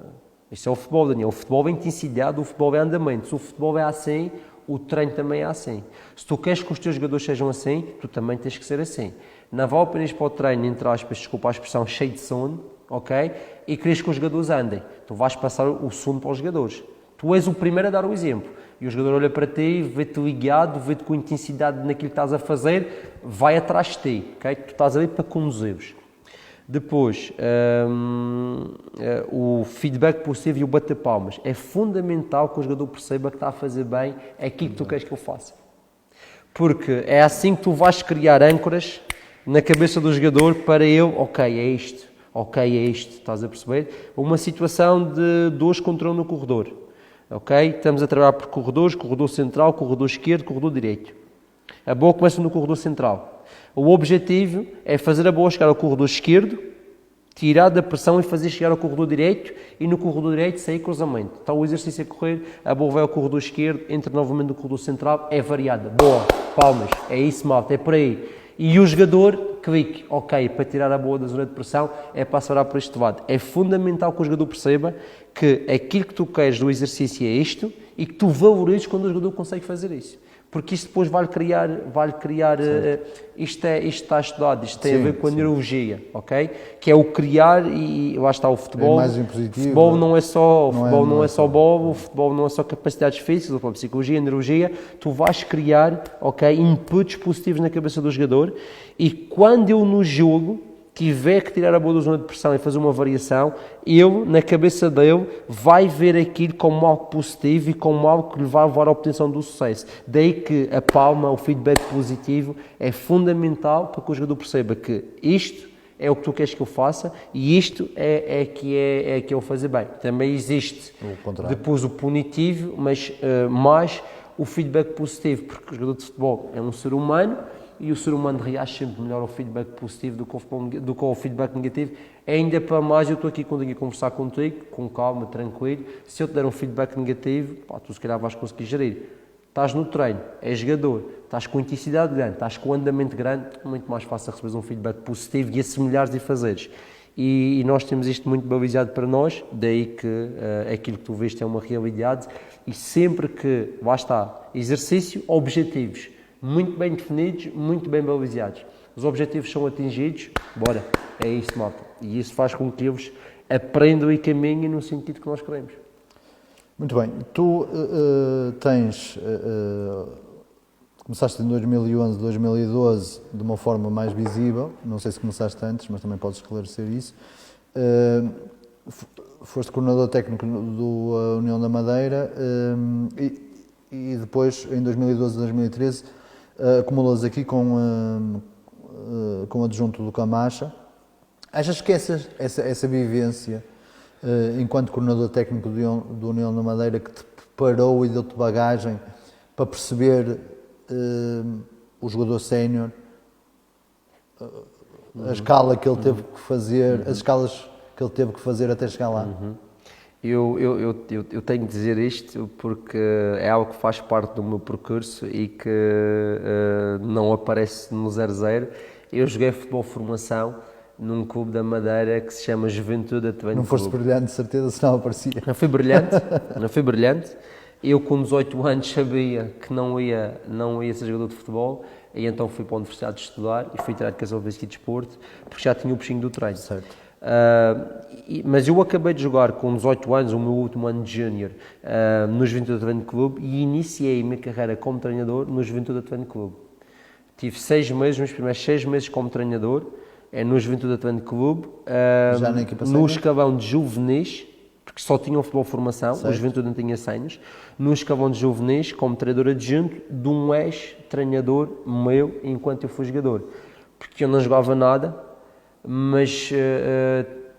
Isto é o futebol, Daniel. O futebol é intensidade, o futebol é andamento. Se o futebol é assim, o treino também é assim. Se tu queres que os teus jogadores sejam assim, tu também tens que ser assim. Não vale apenas para o treino, entre aspas, desculpa a expressão, cheio de sono, ok? E queres que os jogadores andem. Tu vais passar o sono para os jogadores. Tu és o primeiro a dar o exemplo. E o jogador olha para ti, vê-te ligado, vê-te com intensidade naquilo que estás a fazer, vai atrás de ti, ok? Tu estás ali para conduzir-os. Depois, o feedback positivo e o bater palmas. É fundamental que o jogador perceba que está a fazer bem aquilo que tu queres que eu faça. Porque é assim que tu vais criar âncoras na cabeça do jogador para ele, ok, é isto, estás a perceber? Uma situação de 2 contra 1 no corredor, ok? Estamos a trabalhar por corredores, corredor central, corredor esquerdo, corredor direito. A bola começa no corredor central. O objetivo é fazer a bola chegar ao corredor esquerdo, tirar da pressão e fazer chegar ao corredor direito, e no corredor direito sair cruzamento. Está o exercício a correr, a bola vai ao corredor esquerdo, entra novamente no corredor central, é variada. Boa, palmas, é isso, malta, é por aí. E o jogador, clique, ok, para tirar a bola da zona de pressão é para acelerar para este lado. É fundamental que o jogador perceba que aquilo que tu queres do exercício é isto e que tu valorizes quando o jogador consegue fazer isso. Porque isto depois vai criar isto está estudado, isto tem a ver com a neurologia, ok? Que é o criar e lá está o futebol. É mais impositivo. O futebol não é só bola, o futebol não é só capacidades físicas, ou psicologia, neurologia. Tu vais criar, ok, inputs positivos na cabeça do jogador, e quando eu no jogo tiver que tirar a bola da zona de pressão e fazer uma variação, ele, na cabeça dele, vai ver aquilo como algo positivo e como algo que lhe vai levar à obtenção do sucesso. Daí que a palma, o feedback positivo, é fundamental para que o jogador perceba que isto é o que tu queres que eu faça e isto é que eu fazer bem. Também existe depois o punitivo, mas mais o feedback positivo, porque o jogador de futebol é um ser humano, e o ser humano reage sempre melhor ao feedback positivo do que ao feedback negativo. Ainda para mais, eu estou aqui a conversar contigo, com calma, tranquilo. Se eu te der um feedback negativo, tu se calhar vais conseguir gerir. Estás no treino, és jogador, estás com intensidade grande, estás com andamento grande, é muito mais fácil receberes um feedback positivo e assimilares e fazeres. E nós temos isto muito balizado para nós, daí que aquilo que tu vês é uma realidade, e sempre que, lá está, exercício, objetivos, muito bem definidos, muito bem balizados. Os objetivos são atingidos, bora, é isso, malta. E isso faz com que eles aprendam e caminhem no sentido que nós queremos. Muito bem. Tu começaste em 2011, 2012 de uma forma mais visível, não sei se começaste antes, mas também podes esclarecer isso. Foste coordenador técnico do União da Madeira e depois, em 2012 e 2013, acumulas aqui com adjunto do Camacha. Achas que essa vivência, enquanto coordenador técnico do União da Madeira, que te preparou e deu-te bagagem para perceber o jogador sénior, a escala que ele teve que fazer, as escalas que ele teve que fazer até chegar lá? Eu tenho de dizer isto porque é algo que faz parte do meu percurso e que não aparece no 0-0. Eu joguei futebol formação num clube da Madeira que se chama Juventude Atlético Clube. Não foste brilhante, de certeza, se não aparecia. Não fui brilhante. Eu com 18 anos sabia que não ia ser jogador de futebol, e então fui para a universidade estudar e fui tirar educação física e desporto, porque já tinha o bichinho do treino. Certo. Mas eu acabei de jogar com 18 anos, o meu último ano de júnior, no Juventude Atlético Clube, e iniciei a minha carreira como treinador no Juventude Atlético Clube. Tive 6 meses, nos primeiros 6 meses como treinador, no Juventude Atlético Clube, já na equipa no escalão de juvenis, porque só tinham futebol formação, certo. O Juventude não tinha sénios, no escalão de juvenis, como treinador adjunto de um ex-treinador meu enquanto eu fui jogador. Porque eu não jogava nada, mas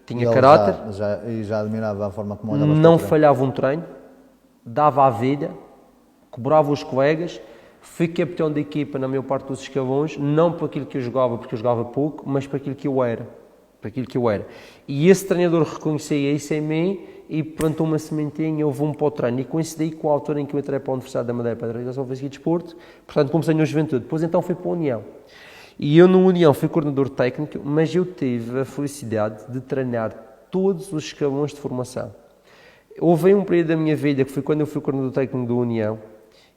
tinha Ele caráter, já admirava a forma como olhava para o não treino. falhava um treino, dava a vida, cobrava os colegas. Fui capitão da equipa na maior parte dos escalões, não para aquilo que eu jogava, porque eu jogava pouco, mas para aquilo que eu era. E esse treinador reconhecia isso em mim e plantou uma sementinha, eu vou-me para o treino. E coincidi com a altura em que eu entrei para a Universidade da Madeira para a Realização Física e Desporto, portanto comecei na Juventude. Depois então fui para a União. E eu na União fui coordenador técnico, mas eu tive a felicidade de treinar todos os escalões de formação. Houve um período da minha vida que foi quando eu fui coordenador técnico da União,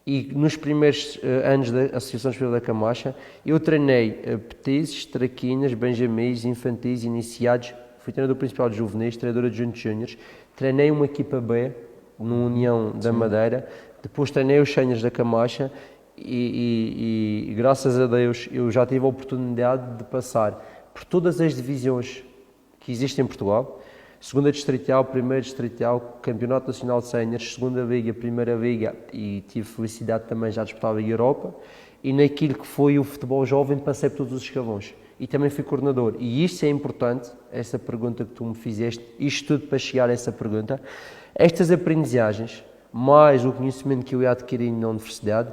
e nos primeiros anos da Associação Esportiva da Camacha, eu treinei petizes, traquinas, benjamins, infantis, iniciados, fui treinador principal de juvenis, treinador adjunto de júniores, treinei uma equipa B, no União da Madeira, depois treinei os séniores da Camacha e graças a Deus eu já tive a oportunidade de passar por todas as divisões que existem em Portugal, segunda distrital, primeira distrital, campeonato nacional de séniores, segunda liga, primeira liga e tive felicidade também já disputar a Liga Europa e naquilo que foi o futebol jovem passei por todos os escalões e também fui coordenador e isto é importante, essa pergunta que tu me fizeste, isto tudo para chegar a essa pergunta, estas aprendizagens, mais o conhecimento que eu ia adquirindo na universidade,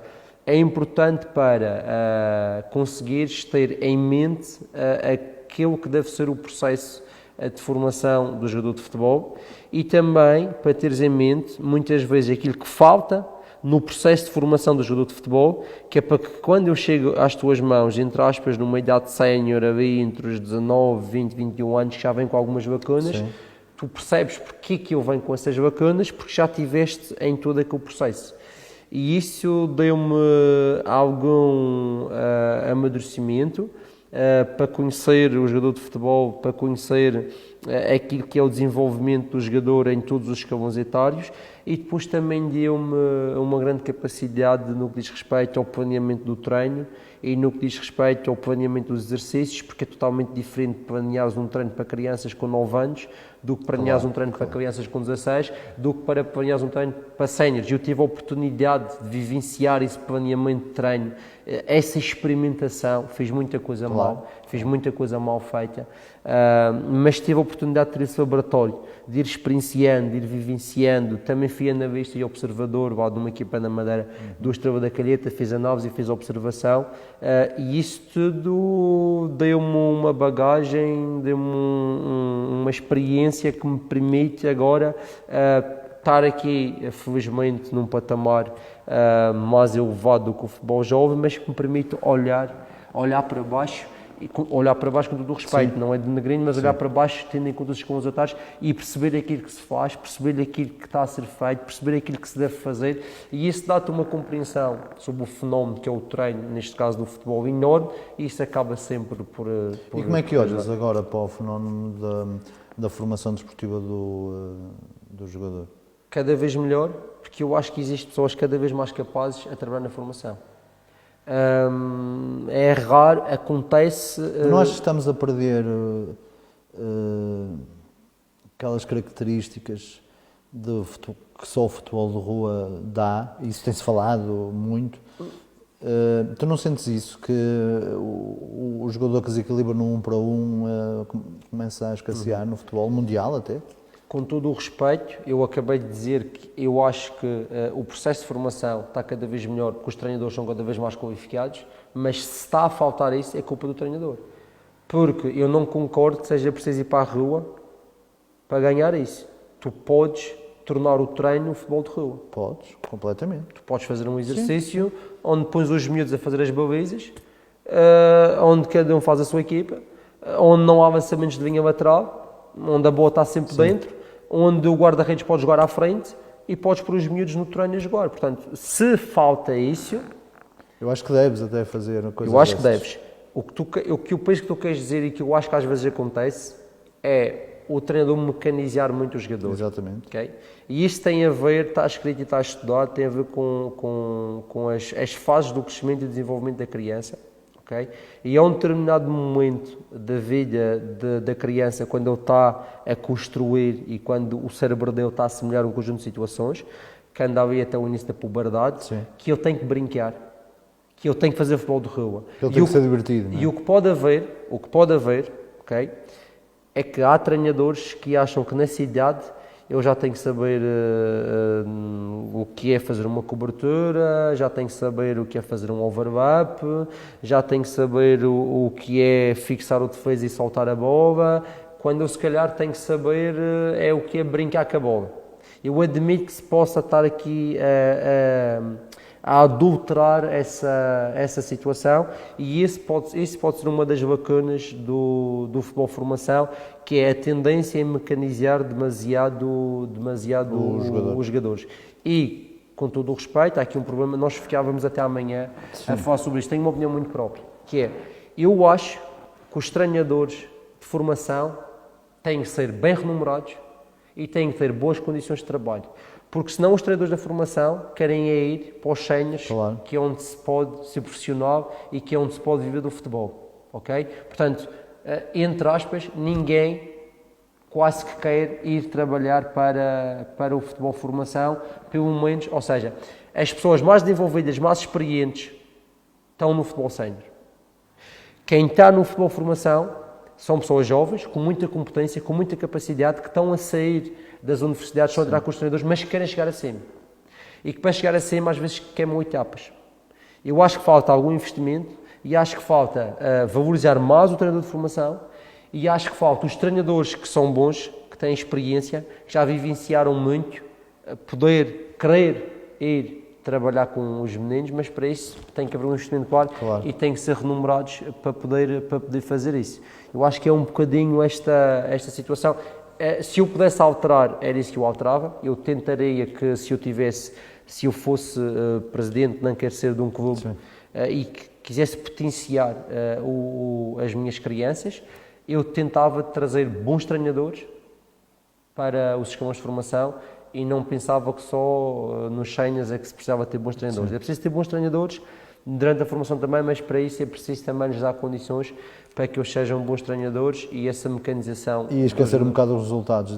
é importante para conseguires ter em mente aquilo que deve ser o processo de formação do jogador de futebol e também para teres em mente muitas vezes aquilo que falta no processo de formação do jogador de futebol, que é para que quando eu chego às tuas mãos, entre aspas, numa idade sénior ali entre os 19, 20, 21 anos, que já vem com algumas lacunas, Sim. tu percebes porque que eu venho com essas lacunas, porque já tiveste em todo aquele processo. E isso deu-me algum amadurecimento para conhecer o jogador de futebol, para conhecer aquilo que é o desenvolvimento do jogador em todos os escalões etários e depois também deu-me uma grande capacidade no que diz respeito ao planeamento do treino e no que diz respeito ao planeamento dos exercícios, porque é totalmente diferente planeares um treino para crianças com 9 anos do que planeares um treino para crianças com 16, do que para planeares um treino para séniores. Eu tive a oportunidade de vivenciar esse planeamento de treino, essa experimentação, fiz muita coisa mal feita, mas tive a oportunidade de ter esse laboratório, de ir experienciando, de ir vivenciando. Também fui analista e observador de uma equipa na Madeira do Estrela da Calheta, fiz análise e fiz observação, e isso tudo deu-me uma bagagem, deu-me uma experiência que me permite agora estar aqui, felizmente, num patamar mais elevado do que o futebol jovem, mas que me permite olhar para baixo, e olhar para baixo com todo o respeito, sim, não é de denegrindo, mas olhar para baixo tendo em conta os escalões atrás e perceber aquilo que se faz, perceber aquilo que está a ser feito, perceber aquilo que se deve fazer, e isso dá-te uma compreensão sobre o fenómeno que é o treino, neste caso do futebol, enorme, e isso acaba sempre por e como é que olhas agora para o fenómeno da formação desportiva do jogador? Cada vez melhor, porque eu acho que existem pessoas cada vez mais capazes a trabalhar na formação. É raro, acontece... Nós estamos a perder aquelas características que só o futebol de rua dá, isso tem-se falado muito. Tu não sentes isso, que o jogador que desequilibra no 1 para 1 começa a escassear no futebol mundial até? Com todo o respeito, eu acabei de dizer que eu acho que o processo de formação está cada vez melhor, porque os treinadores são cada vez mais qualificados, mas se está a faltar isso, é culpa do treinador. Porque eu não concordo que seja preciso ir para a rua para ganhar isso. Tu podes tornar o treino um futebol de rua. Podes, completamente. Tu podes fazer um exercício, sim, onde pões os miúdos a fazer as balizas, onde cada um faz a sua equipa, onde não há avançamentos de linha lateral, onde a bola está sempre, sim, dentro, onde o guarda-redes pode jogar à frente e podes pôr os miúdos no treino a jogar. Portanto, se falta isso... Eu acho que deves até fazer coisas Eu acho dessas. que deves. O que eu penso que tu queres dizer e que eu acho que às vezes acontece é o treinador mecanizar muito os jogadores. Exatamente. Okay? E isto tem a ver, está escrito e está estudado, tem a ver com as fases do crescimento e desenvolvimento da criança. Okay? E a um determinado momento da vida da criança, quando ele está a construir e quando o cérebro dele está a assimilar um conjunto de situações, que anda ali até o início da puberdade, sim, que ele tem que brincar, que ele tem que fazer futebol de rua. Ele tem que ser divertido. Não é? E o que pode haver, ok? É que há treinadores que acham que nessa idade eu já tenho que saber o que é fazer uma cobertura, já tenho que saber o que é fazer um overlap, já tenho que saber o que é fixar o defesa e soltar a bola, quando eu se calhar tenho que saber o que é brincar com a bola. Eu admito que se possa estar aqui a adulterar essa situação, e isso pode ser uma das lacunas do futebol formação, que é a tendência em mecanizar demasiado os jogadores. E, com todo o respeito, há aqui um problema, nós ficávamos até amanhã a falar sobre isto. Tenho uma opinião muito própria, que é, eu acho que os treinadores de formação têm que ser bem remunerados e têm que ter boas condições de trabalho. Porque senão os treinadores da formação querem ir para os séniores, claro, que é onde se pode ser profissional e que é onde se pode viver do futebol, ok? Portanto, entre aspas, ninguém quase que quer ir trabalhar para o futebol formação, pelo menos, ou seja, as pessoas mais desenvolvidas, mais experientes, estão no futebol sénior. Quem está no futebol formação são pessoas jovens, com muita competência, com muita capacidade, que estão a sair das universidades, estão a entrar com os treinadores, mas que querem chegar acima. E que para chegar acima, às vezes, queimam etapas. Eu acho que falta algum investimento e acho que falta valorizar mais o treinador de formação e acho que falta os treinadores que são bons, que têm experiência, que já vivenciaram muito, poder querer ir trabalhar com os meninos, mas para isso tem que haver um investimento claro, e tem que ser remunerados para poder fazer isso. Eu acho que é um bocadinho esta situação. Se eu pudesse alterar, era isso que eu alterava. Eu tentaria que, se eu fosse presidente, não quero ser de um clube, e que quisesse potenciar as minhas crianças, eu tentava trazer bons treinadores para os escalões de formação e não pensava que só nos séniores é que se precisava ter bons treinadores. É preciso ter bons treinadores durante a formação também, mas para isso é preciso também lhes dar condições para que eles sejam bons treinadores e essa mecanização... E esquecer um bocado os resultados,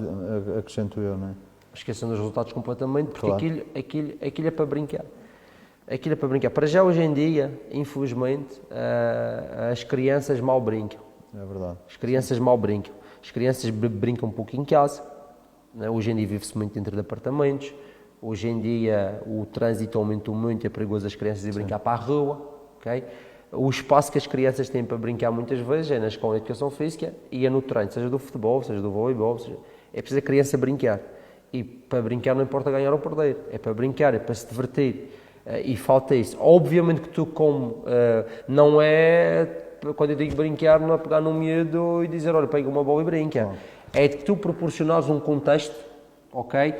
acrescento eu, não é? Esquecendo os resultados completamente, porque claro, aquilo é para brincar. Aquilo é para brincar. Para já, hoje em dia, infelizmente, as crianças mal brincam. É verdade. As crianças mal brincam. As crianças brincam um pouco em casa. Hoje em dia vive-se muito dentro de apartamentos. Hoje em dia o trânsito aumentou muito, é perigoso as crianças irem brincar para a rua. Okay? O espaço que as crianças têm para brincar muitas vezes é na escola de educação física e é no treino, seja do futebol, seja do voleibol, é preciso a criança brincar. E para brincar não importa ganhar ou perder, é para brincar, é para se divertir. E falta isso. Obviamente que tu, como não é, quando eu digo brincar, não é pegar no miúdo e dizer, olha, pega uma bola e brinca. Não. É de que tu proporcionares um contexto, ok?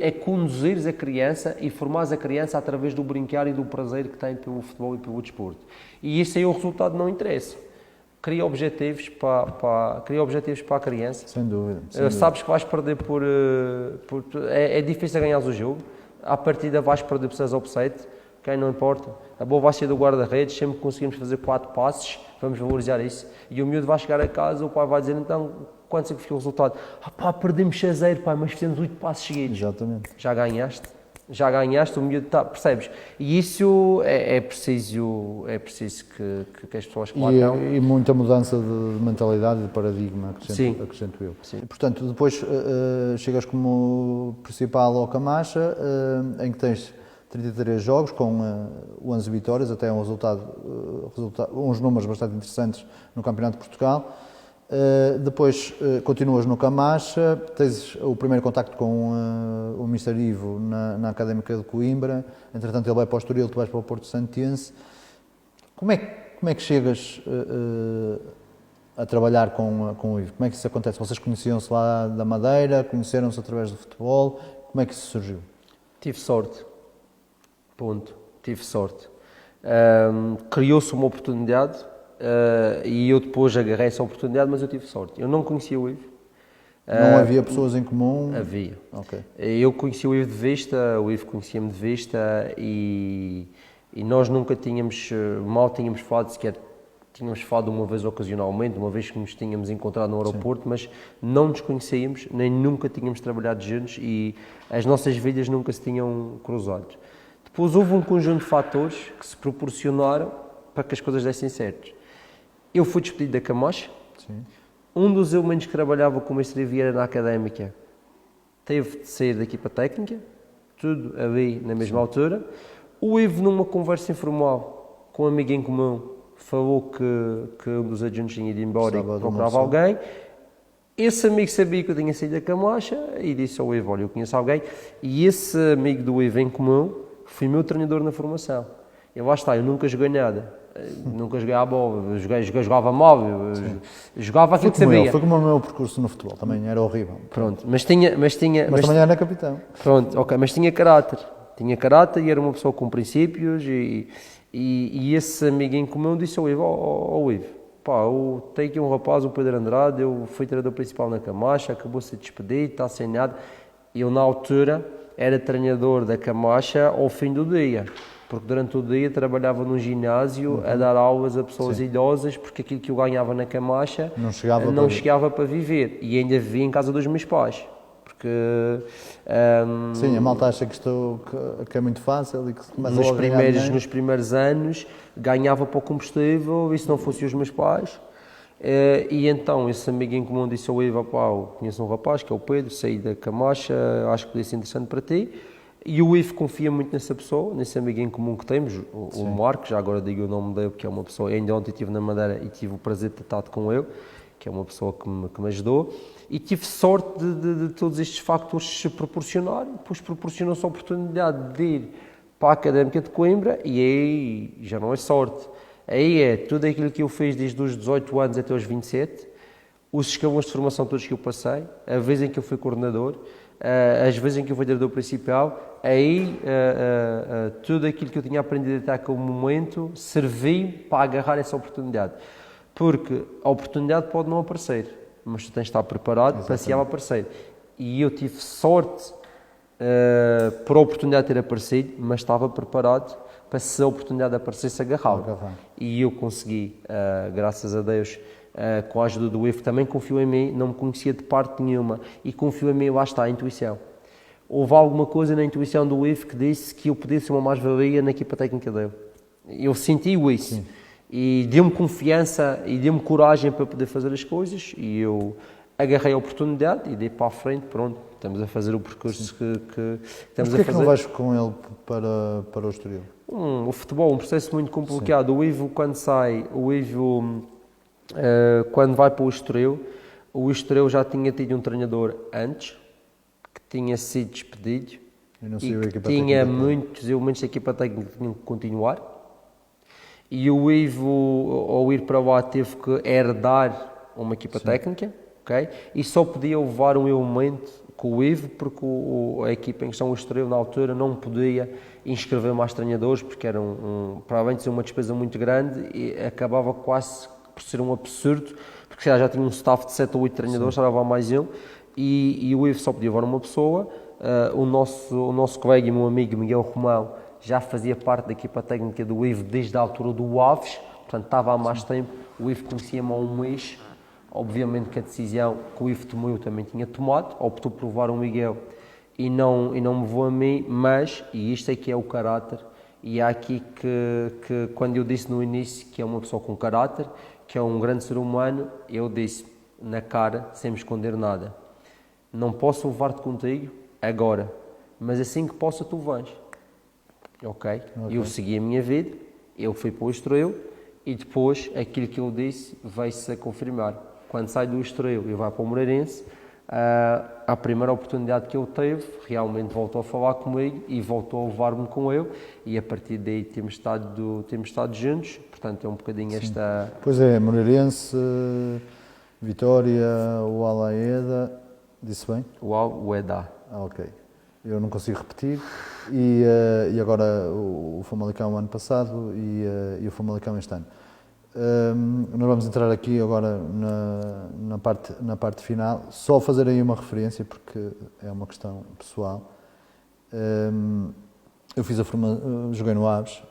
É conduzires a criança e formares a criança através do brincar e do prazer que tem pelo futebol e pelo desporto. E isso aí o resultado não interessa. Cria objetivos para a criança. Sem dúvida. Sabes que vais perder é difícil ganhar o jogo. À partida vais perder por 6 ou por 7. Okay? Não importa. A bola vai ser do guarda-redes. Sempre que conseguimos fazer 4 passes, vamos valorizar isso. E o miúdo vai chegar a casa, o pai vai dizer, então, quanto é que ficou o resultado? Perdemos 6-0, pai, mas fizemos 8 passos seguidos. Exatamente. Já ganhaste, o miúdo está, percebes? E isso é preciso que as pessoas claram. E muita mudança de mentalidade, de paradigma, acrescento eu. Sim. E, portanto, depois chegas como principal ao Camacha, em que tens 33 jogos, com 11 vitórias, até uns números bastante interessantes no Campeonato de Portugal. Depois continuas no Camacha, tens o primeiro contacto com o Mr. Ivo na Académica de Coimbra, entretanto ele vai para o Estoril, tu vais para o Porto Santense. Como é que chegas a trabalhar com o Ivo? Como é que isso acontece? Vocês conheciam-se lá da Madeira, conheceram-se através do futebol, como é que isso surgiu? Tive sorte, ponto, tive sorte. Criou-se uma oportunidade. E eu depois agarrei essa oportunidade, mas eu tive sorte. Eu não conhecia o Ivo. Não havia pessoas em comum? Havia. Okay. Eu conhecia o Ivo de vista, o Ivo conhecia-me de vista e nós nunca tínhamos falado sequer. Tínhamos falado uma vez ocasionalmente, uma vez que nos tínhamos encontrado no aeroporto, sim, mas não nos conhecíamos, nem nunca tínhamos trabalhado juntos e as nossas vidas nunca se tinham cruzado. Depois houve um conjunto de fatores que se proporcionaram para que as coisas dessem certo. Eu fui despedido da Camacha, sim, Um dos elementos que trabalhava com o Mestre Vieira na Académica teve de sair da equipa técnica, tudo ali na mesma altura. O Ivo, numa conversa informal com um amigo em comum, falou que um dos adjuntos tinha ido embora e que procurava alguém. Esse amigo sabia que eu tinha saído da Camacha e disse ao Ivo, olha, eu conheço alguém. E esse amigo do Ivo em comum foi meu treinador na formação. E lá está, eu nunca joguei nada. Nunca joguei à bola, jogava móvel, jogava aquilo que sabia. Foi como o meu percurso no futebol, também era horrível. Pronto, mas também era capitão. Pronto, ok, mas tinha caráter e era uma pessoa com princípios e esse amigo em comum disse ao Ivo, ao Ivo, pá, eu tenho aqui um rapaz, o Pedro Andrade, eu fui treinador principal na Camacha, acabou de ser despedido, está sem nada. Eu na altura era treinador da Camacha ao fim do dia. Porque durante o dia trabalhava num ginásio a dar aulas a pessoas idosas, porque aquilo que eu ganhava na Camacha não chegava para viver. E ainda vivia em casa dos meus pais. Porque... sim, a malta acha que é muito fácil e que se começa nos primeiros anos ganhava para o combustível e se não fossem os meus pais. E então esse amigo em comum disse ao Ivo, pá, eu conheço um rapaz que é o Pedro, saí da Camacha, acho que podia ser interessante para ti. E o Ivo confia muito nessa pessoa, nesse amigo em comum que temos, o Marco, já agora digo o nome dele, que é uma pessoa, ainda ontem estive na Madeira e tive o prazer de ter estado com ele, que é uma pessoa que me ajudou, e tive sorte de todos estes factores se proporcionarem, depois proporcionou-se a oportunidade de ir para a Académica de Coimbra, e aí já não é sorte, aí é tudo aquilo que eu fiz desde os 18 anos até os 27, os escalões de formação todos que eu passei, a vez em que eu fui coordenador, as vezes em que eu fui treinador principal, aí tudo aquilo que eu tinha aprendido até aquele momento serviu para agarrar essa oportunidade. Porque a oportunidade pode não aparecer, mas tu tens de estar preparado para se ela aparecer. E eu tive sorte por a oportunidade ter aparecido, mas estava preparado para se a oportunidade aparecesse agarrá-la. E eu consegui, graças a Deus, com a ajuda do Ivo, também confiou em mim, não me conhecia de parte nenhuma e confiou em mim, lá está, a intuição. Houve alguma coisa na intuição do Ivo que disse que eu podia ser uma mais-valia na equipa técnica dele. Eu senti isso. Sim. E deu-me confiança e deu-me coragem para poder fazer as coisas e eu agarrei a oportunidade e dei para a frente, pronto, estamos a fazer o percurso que estamos a fazer. Porquê que não vais com ele para o Estoril? O futebol é um processo muito complicado. Sim. O Ivo, quando sai, quando vai para o Estoril já tinha tido um treinador antes, que tinha sido despedido e que tinha muitos elementos da equipa técnica que tinham que continuar. E o Ivo, ao ir para lá, teve que herdar uma equipa técnica, okay? E só podia levar um elemento com o Ivo, porque a equipa em questão, o Estoril, na altura, não podia inscrever mais treinadores, porque era para além de ser uma despesa muito grande, e acabava quase por ser um absurdo, porque já tinha um staff de 7 ou 8 treinadores, já estava mais ele, e o Ivo só podia levar uma pessoa. O nosso colega e meu amigo Miguel Romão já fazia parte da equipa técnica do Ivo desde a altura do Aves, portanto estava há mais tempo. O Ivo conhecia-me há um mês, obviamente que a decisão que o Ivo tomou eu também tinha tomado, optou por levar o Miguel e não me levou a mim, mas, e isto é que é o caráter, e há aqui que quando eu disse no início que é uma pessoa com caráter, que é um grande ser humano, eu disse na cara, sem me esconder nada, não posso levar-te contigo agora, mas assim que possa tu vais. Ok? Eu segui a minha vida, eu fui para o Estoril e depois aquilo que eu disse veio-se a confirmar. Quando sai do Estoril e vai para o Moreirense, a primeira oportunidade que ele teve, realmente voltou a falar comigo e voltou a levar-me com ele e a partir daí temos estado juntos, portanto é um bocadinho esta... Pois é, Moreirense, Vitória, o Alaeda, disse bem? O Ueda. Ok. Eu não consigo repetir. E agora o Famalicão ano passado e o Famalicão este ano. Nós vamos entrar aqui agora na parte final. Só fazer aí uma referência, porque é uma questão pessoal. Eu joguei no Aves,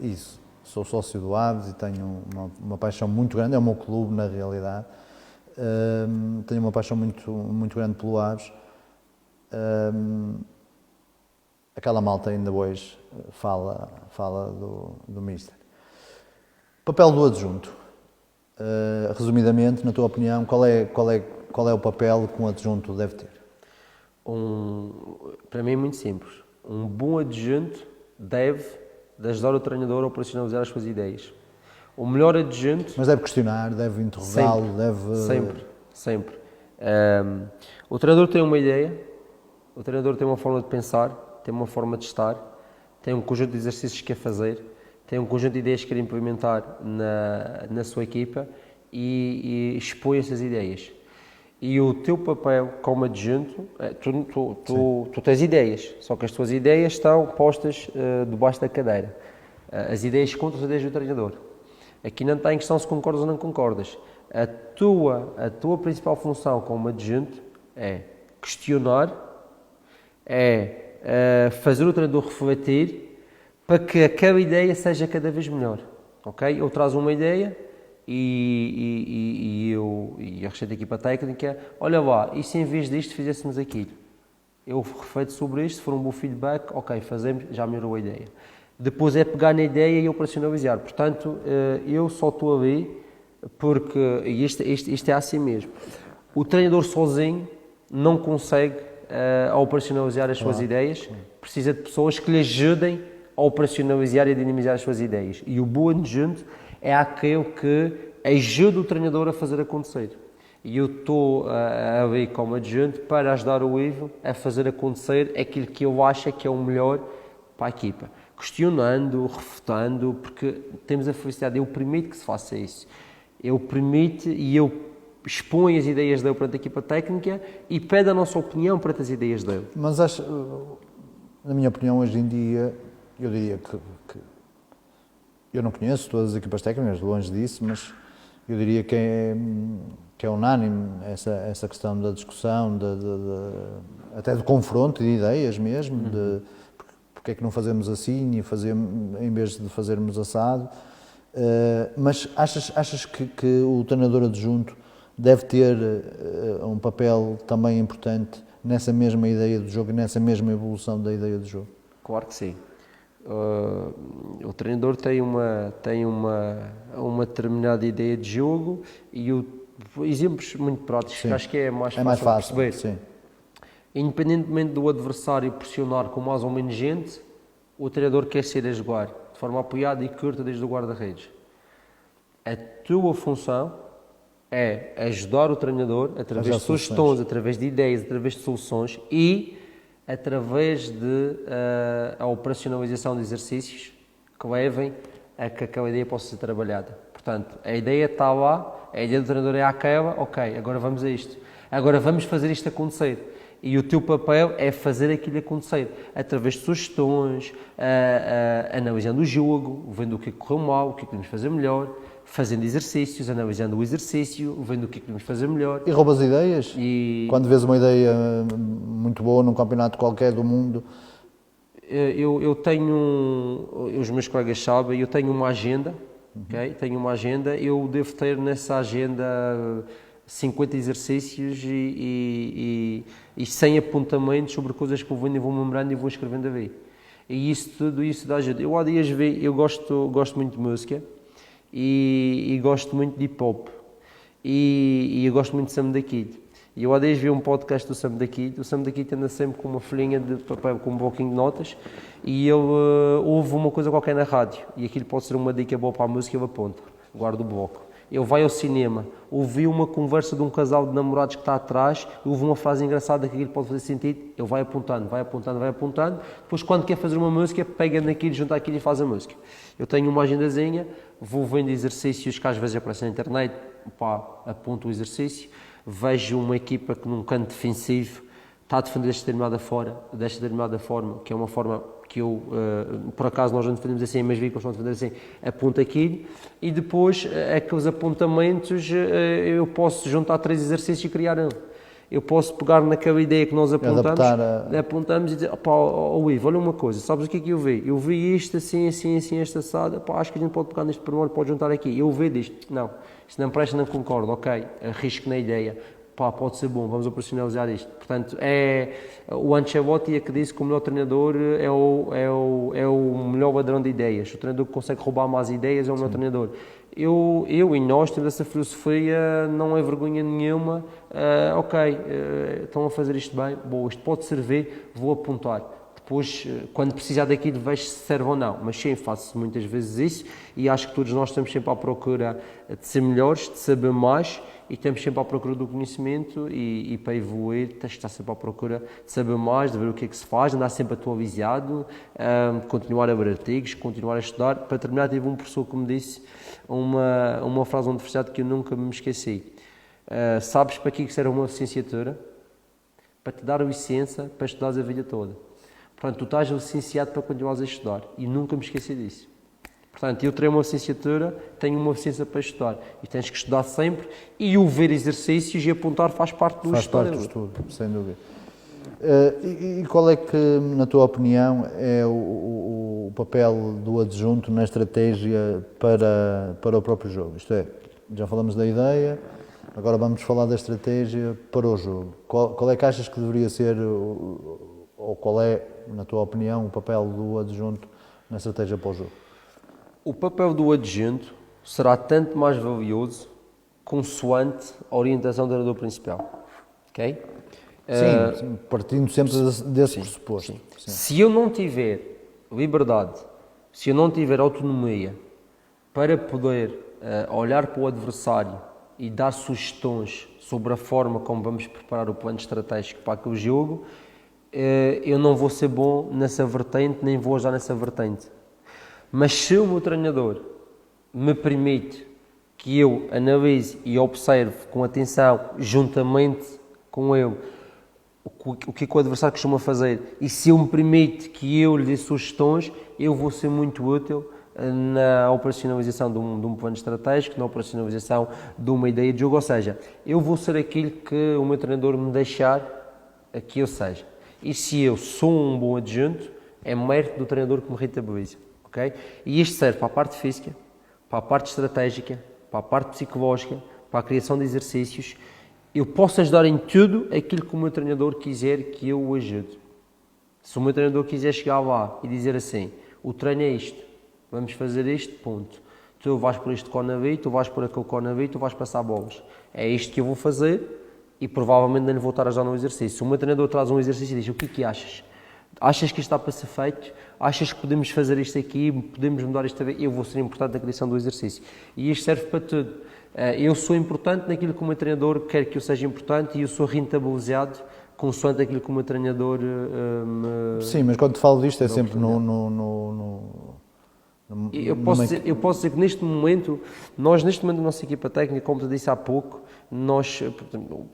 isso. Sou sócio do Aves e tenho uma paixão muito grande, é o meu clube na realidade. Tenho uma paixão muito, muito grande pelo Aves. Aquela malta ainda hoje fala do Mister. Papel do adjunto. resumidamente, na tua opinião, qual é o papel que um adjunto deve ter? Para mim é muito simples. Um bom adjunto deve de ajudar o treinador a operacionalizar as suas ideias. O melhor adjunto... Mas deve questionar, deve interrogá-lo, deve... Sempre. O treinador tem uma ideia, o treinador tem uma forma de pensar, tem uma forma de estar, tem um conjunto de exercícios que quer fazer, tem um conjunto de ideias que quer implementar na sua equipa e expõe essas ideias. E o teu papel como adjunto, tu tens ideias, só que as tuas ideias estão postas debaixo da cadeira. As ideias contam as ideias do treinador. Aqui não está em questão se concordas ou não concordas. A tua principal função como adjunto é questionar, é fazer o treinador refletir para que aquela ideia seja cada vez melhor. Ok? Eu trazo uma ideia e a restante equipa técnica, olha lá, e se em vez disto fizéssemos aquilo? Eu reflito sobre isto, se for um bom feedback, ok, fazemos, já melhorou a ideia. Depois é pegar na ideia e operacionalizar. Portanto, eu só estou ali porque, isto é assim mesmo, o treinador sozinho não consegue operacionalizar as suas ideias, precisa de pessoas que lhe ajudem a operacionalizar e a dinamizar as suas ideias. E o bom adjunto é aquele que ajuda o treinador a fazer acontecer. E eu estou ali como adjunto para ajudar o Ivo a fazer acontecer aquilo que eu acho que é o melhor para a equipa. Questionando, refutando, porque temos a felicidade, eu permito que se faça isso. Eu permito e eu exponho as ideias dele perante a equipa técnica e pedo a nossa opinião perante as ideias dele. Mas acho, na minha opinião, hoje em dia, eu diria que eu não conheço todas as equipas técnicas, longe disso, mas eu diria que é unânime essa questão da discussão, até do confronto de ideias mesmo, de porque é que não fazemos assim em vez de fazermos assado. Mas achas que o treinador adjunto deve ter um papel também importante nessa mesma ideia do jogo, nessa mesma evolução da ideia do jogo? Claro que sim. O treinador tem uma determinada ideia de jogo e exemplos muito práticos, que acho que é mais fácil de perceber. Sim. Independentemente do adversário pressionar com mais ou menos gente, o treinador quer sair a jogar de forma apoiada e curta desde o guarda-redes. A tua função é ajudar o treinador através de sugestões, através de ideias, através de soluções e através de a operacionalização de exercícios que levem a que aquela ideia possa ser trabalhada. Portanto, a ideia está lá, a ideia do treinador é aquela, ok, agora vamos a isto. Agora vamos fazer isto acontecer. E o teu papel é fazer aquilo acontecer, através de sugestões, analisando o jogo, vendo o que correu mal, o que podemos fazer melhor, fazendo exercícios, analisando o exercício, vendo o que podemos fazer melhor. E roubas ideias? Quando vês uma ideia muito boa num campeonato qualquer do mundo? Eu tenho, os meus colegas sabem, eu tenho uma agenda, ok? Tenho uma agenda, eu devo ter nessa agenda 50 exercícios e 100 apontamentos sobre coisas que eu vou memorando e vou escrevendo a ver. E tudo isso dá ajuda. Eu há dias eu gosto muito de música e gosto muito de hip hop e eu gosto muito de Sam da Kid. E eu há dias vi um podcast do Sam da Kid. O Sam da Kid anda sempre com uma folhinha de papel com um bloquinho de notas e ele ouve uma coisa qualquer na rádio e aquilo pode ser uma dica boa para a música, ele aponta, guarda o bloco. Ele vai ao cinema, ouviu uma conversa de um casal de namorados que está atrás, ouve uma frase engraçada que aquilo pode fazer sentido, ele vai apontando, depois quando quer fazer uma música, pega naquilo, junta aquilo e faz a música. Eu tenho uma agendazinha, vou vendo exercícios que às vezes aparecem na internet, aponto o exercício, vejo uma equipa que num canto defensivo está a defender desta determinada forma, que é uma forma que eu, por acaso nós não defendemos assim, mas vi que eles estão a defender assim, aponto aquilo e depois aqueles apontamentos eu posso juntar 3 exercícios e criar um. Eu posso pegar naquela ideia que nós apontamos e dizer, Ivo, olha uma coisa, sabes o que é que eu vi? Eu vi isto assim, esta assada, acho que a gente pode pegar neste pormenor, pode juntar aqui. Eu vi disto, não, isto não presta, não concordo, ok, arrisco na ideia. Pode ser bom, vamos operacionalizar isto. Portanto, o Ancelotti é que disse que o melhor treinador é o melhor ladrão de ideias. O treinador que consegue roubar mais ideias é o melhor treinador. eu e nós temos essa filosofia, não é vergonha nenhuma, estão a fazer isto bem, boa, isto pode servir, vou apontar. Depois, quando precisar daquilo, vejo se serve ou não. Mas sim, faço muitas vezes isso e acho que todos nós estamos sempre à procura de ser melhores, de saber mais e estamos sempre à procura do conhecimento e para evoluir, tens de estar sempre à procura de saber mais, de ver o que é que se faz, andar sempre atualizado, continuar a ver artigos, continuar a estudar. Para terminar, tive um professor que me disse uma frase na universidade que eu nunca me esqueci. Sabes para que serve uma licenciatura? Para te dar a licença para estudares a vida toda. Portanto, tu estás licenciado para continuares a estudar e nunca me esqueci disso. Portanto, eu terei uma licenciatura, tenho uma licença para estudar e tens que estudar sempre e o ver exercícios e apontar faz parte do estudo. Faz parte do estudo, sem dúvida. E qual é que, na tua opinião, é o papel do adjunto na estratégia para o próprio jogo? Isto é, já falamos da ideia, agora vamos falar da estratégia para o jogo. Qual é que achas que deveria ser, ou qual é, na tua opinião, o papel do adjunto na estratégia para o jogo? O papel do adjunto será tanto mais valioso consoante a orientação do treinador principal. Ok? Sim, partindo sempre desse pressuposto. Sim. Sim. Se eu não tiver liberdade, se eu não tiver autonomia para poder olhar para o adversário e dar sugestões sobre a forma como vamos preparar o plano estratégico para aquele jogo, eu não vou ser bom nessa vertente, nem vou ajudar nessa vertente. Mas se o meu treinador me permite que eu analise e observe com atenção, juntamente com ele, o que o adversário costuma fazer, e se ele me permite que eu lhe dê sugestões, eu vou ser muito útil na operacionalização de um plano estratégico, na operacionalização de uma ideia de jogo, ou seja, eu vou ser aquilo que o meu treinador me deixar que eu seja. E se eu sou um bom adjunto, é mérito do treinador que me rentabiliza. Okay? E isto serve para a parte física, para a parte estratégica, para a parte psicológica, para a criação de exercícios. Eu posso ajudar em tudo aquilo que o meu treinador quiser que eu o ajude. Se o meu treinador quiser chegar lá e dizer assim, o treino é isto, vamos fazer isto, ponto. Tu vais por este corner, tu vais por aquele corner, tu vais passar bolas. É isto que eu vou fazer e provavelmente não lhe vou estar a ajudar no exercício. Se o meu treinador traz um exercício e diz, o que achas? Achas que isto está para ser feito? Achas que podemos fazer isto aqui? Podemos mudar isto? Eu vou ser importante na criação do exercício. E isto serve para tudo. Eu sou importante naquilo que o meu treinador quer que eu seja importante e eu sou rentabilizado consoante aquilo que o meu treinador me... Sim, mas quando te falo disto é sempre Eu posso dizer que neste momento da nossa equipa técnica, como te disse há pouco,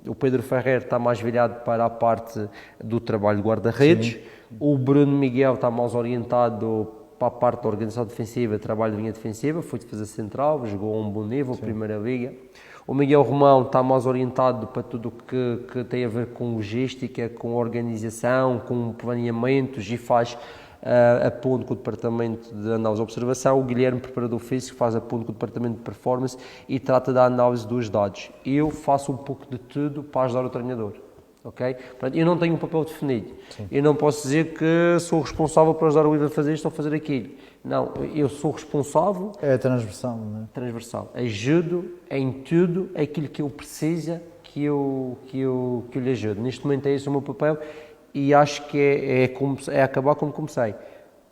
o Pedro Ferrer está mais virado para a parte do trabalho de guarda-redes, o Bruno Miguel está mais orientado para a parte da organização defensiva, trabalho de linha defensiva, foi defesa central, jogou a um bom nível, Primeira Liga. O Miguel Romão está mais orientado para tudo o que tem a ver com logística, com organização, com planeamentos e faz a ponto com o departamento de análise e observação. O Guilherme, preparador físico, faz a ponto com o departamento de performance e trata da análise dos dados. Eu faço um pouco de tudo para ajudar o treinador. Okay? Portanto, eu não tenho um papel definido. Sim. Eu não posso dizer que sou responsável por ajudar o Ivo a fazer isto ou fazer aquilo. Não, eu sou responsável. É transversal, não é? Transversal. Ajudo em tudo aquilo que ele precisa que eu lhe ajude. Neste momento é esse o meu papel. E acho que é acabar como comecei.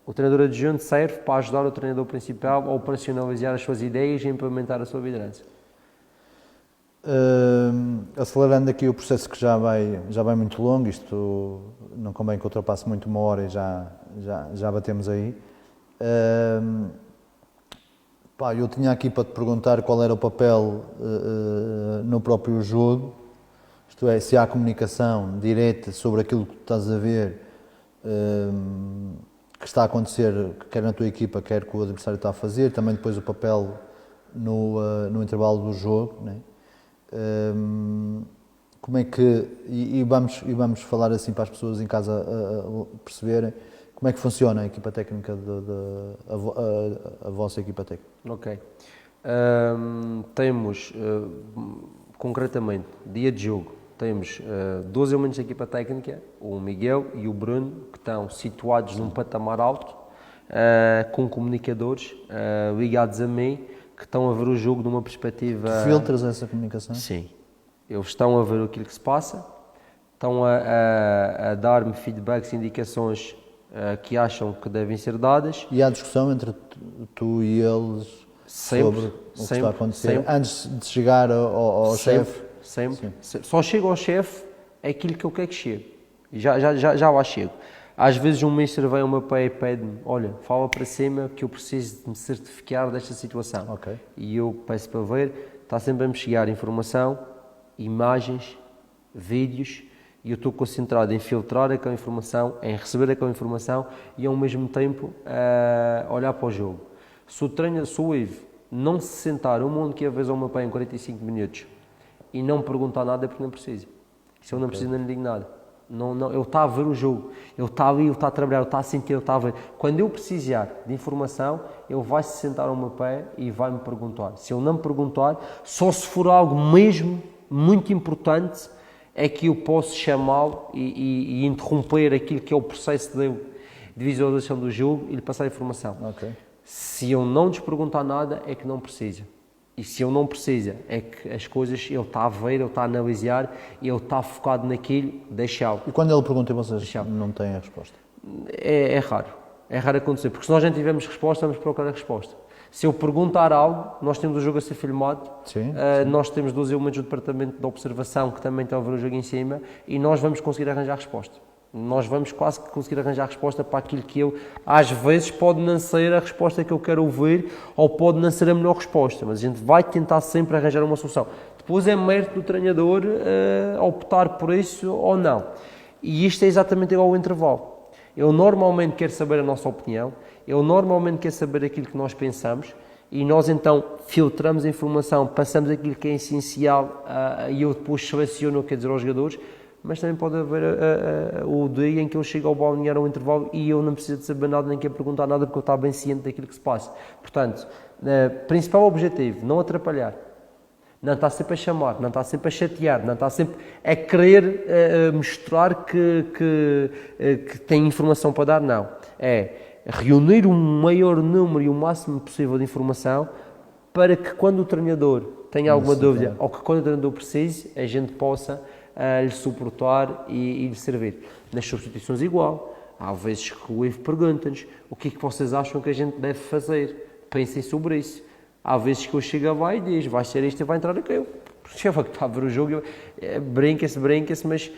O treinador adjunto serve para ajudar o treinador principal a operacionalizar as suas ideias e implementar a sua liderança. Acelerando aqui o processo que já vai muito longo, isto não convém que ultrapasse muito uma hora e já batemos aí. Eu tinha aqui para te perguntar qual era o papel no próprio jogo. Isto é, se há comunicação direta sobre aquilo que estás a ver, que está a acontecer, quer na tua equipa, quer que o adversário está a fazer, também depois o papel no intervalo do jogo, né? Como é que, e vamos falar assim para as pessoas em casa perceberem, como é que funciona a equipa técnica, a vossa equipa técnica? Ok. Temos, concretamente, dia de jogo, temos 12 elementos da equipa técnica, o Miguel e o Bruno, que estão situados num patamar alto, com comunicadores ligados a mim, que estão a ver o jogo de uma perspectiva... Filtras essa comunicação? Sim. Eles estão a ver aquilo que se passa, estão a dar-me feedbacks, indicações que acham que devem ser dadas. E há discussão entre tu e eles sobre o que está a acontecer antes de chegar ao chefe? Sempre. Só chego ao chefe aquilo que eu quero que chegue. Já lá chego. Às vezes um mister vem ao meu pé e pede-me, olha, fala para cima que eu preciso de me certificar desta situação. Okay. E eu peço para ver, está sempre a me chegar informação, imagens, vídeos, e eu estou concentrado em filtrar aquela informação, em receber aquela informação e ao mesmo tempo olhar para o jogo. Se o Ivo não se sentar uma única vez ao meu pé em 45 minutos e não perguntar nada é porque não precisa. Se eu não preciso, não lhe digo nada. Não, ele está a ver o jogo, ele está ali, ele está a trabalhar, ele está a sentir, ele está a ver. Quando eu precisar de informação, ele vai se sentar ao meu pé e vai me perguntar. Se ele não me perguntar, só se for algo mesmo muito importante, é que eu posso chamá-lo e interromper aquilo que é o processo de visualização do jogo e lhe passar a informação. Ok. Se eu não lhes perguntar nada, é que não precisa. E se ele não precisa, é que as coisas, ele está a ver, ele está a analisar, e ele está focado naquilo, deixá-lo. E quando ele pergunta e vocês não têm a resposta? É raro. É raro acontecer, porque se nós não tivermos resposta, vamos procurar a resposta. Se eu perguntar algo, nós temos o jogo a ser filmado, Sim. Nós temos 2 elementos do departamento de observação que também estão a ver o jogo em cima, e nós vamos conseguir arranjar a resposta. Nós vamos quase que conseguir arranjar a resposta para aquilo que eu, às vezes, pode não ser a resposta que eu quero ouvir, ou pode não ser a melhor resposta, mas a gente vai tentar sempre arranjar uma solução. Depois é mérito do treinador optar por isso ou não. E isto é exatamente igual ao intervalo. Eu normalmente quero saber a nossa opinião, eu normalmente quero saber aquilo que nós pensamos, e nós então filtramos a informação, passamos aquilo que é essencial, e eu depois seleciono o que quer dizer aos jogadores. Mas também pode haver o dia em que eu chego ao balneário ao intervalo e eu não preciso de saber nada, nem quero perguntar nada, porque eu estou bem ciente daquilo que se passa. Portanto, principal objetivo, não atrapalhar. Não está sempre a chamar, não está sempre a chatear, não está sempre a querer mostrar que tem informação para dar, não. É reunir o maior número e o máximo possível de informação para que quando o treinador tenha alguma dúvida ou que quando o treinador precise, a gente possa lhe suportar e lhe servir. Nas substituições igual. Há vezes que o Ivo pergunta-nos o que é que vocês acham que a gente deve fazer. Pensem sobre isso. Há vezes que eu chego lá e diz, vai ser isto e vai entrar aquilo. Porque eu que está a ver o jogo, brinca-se, mas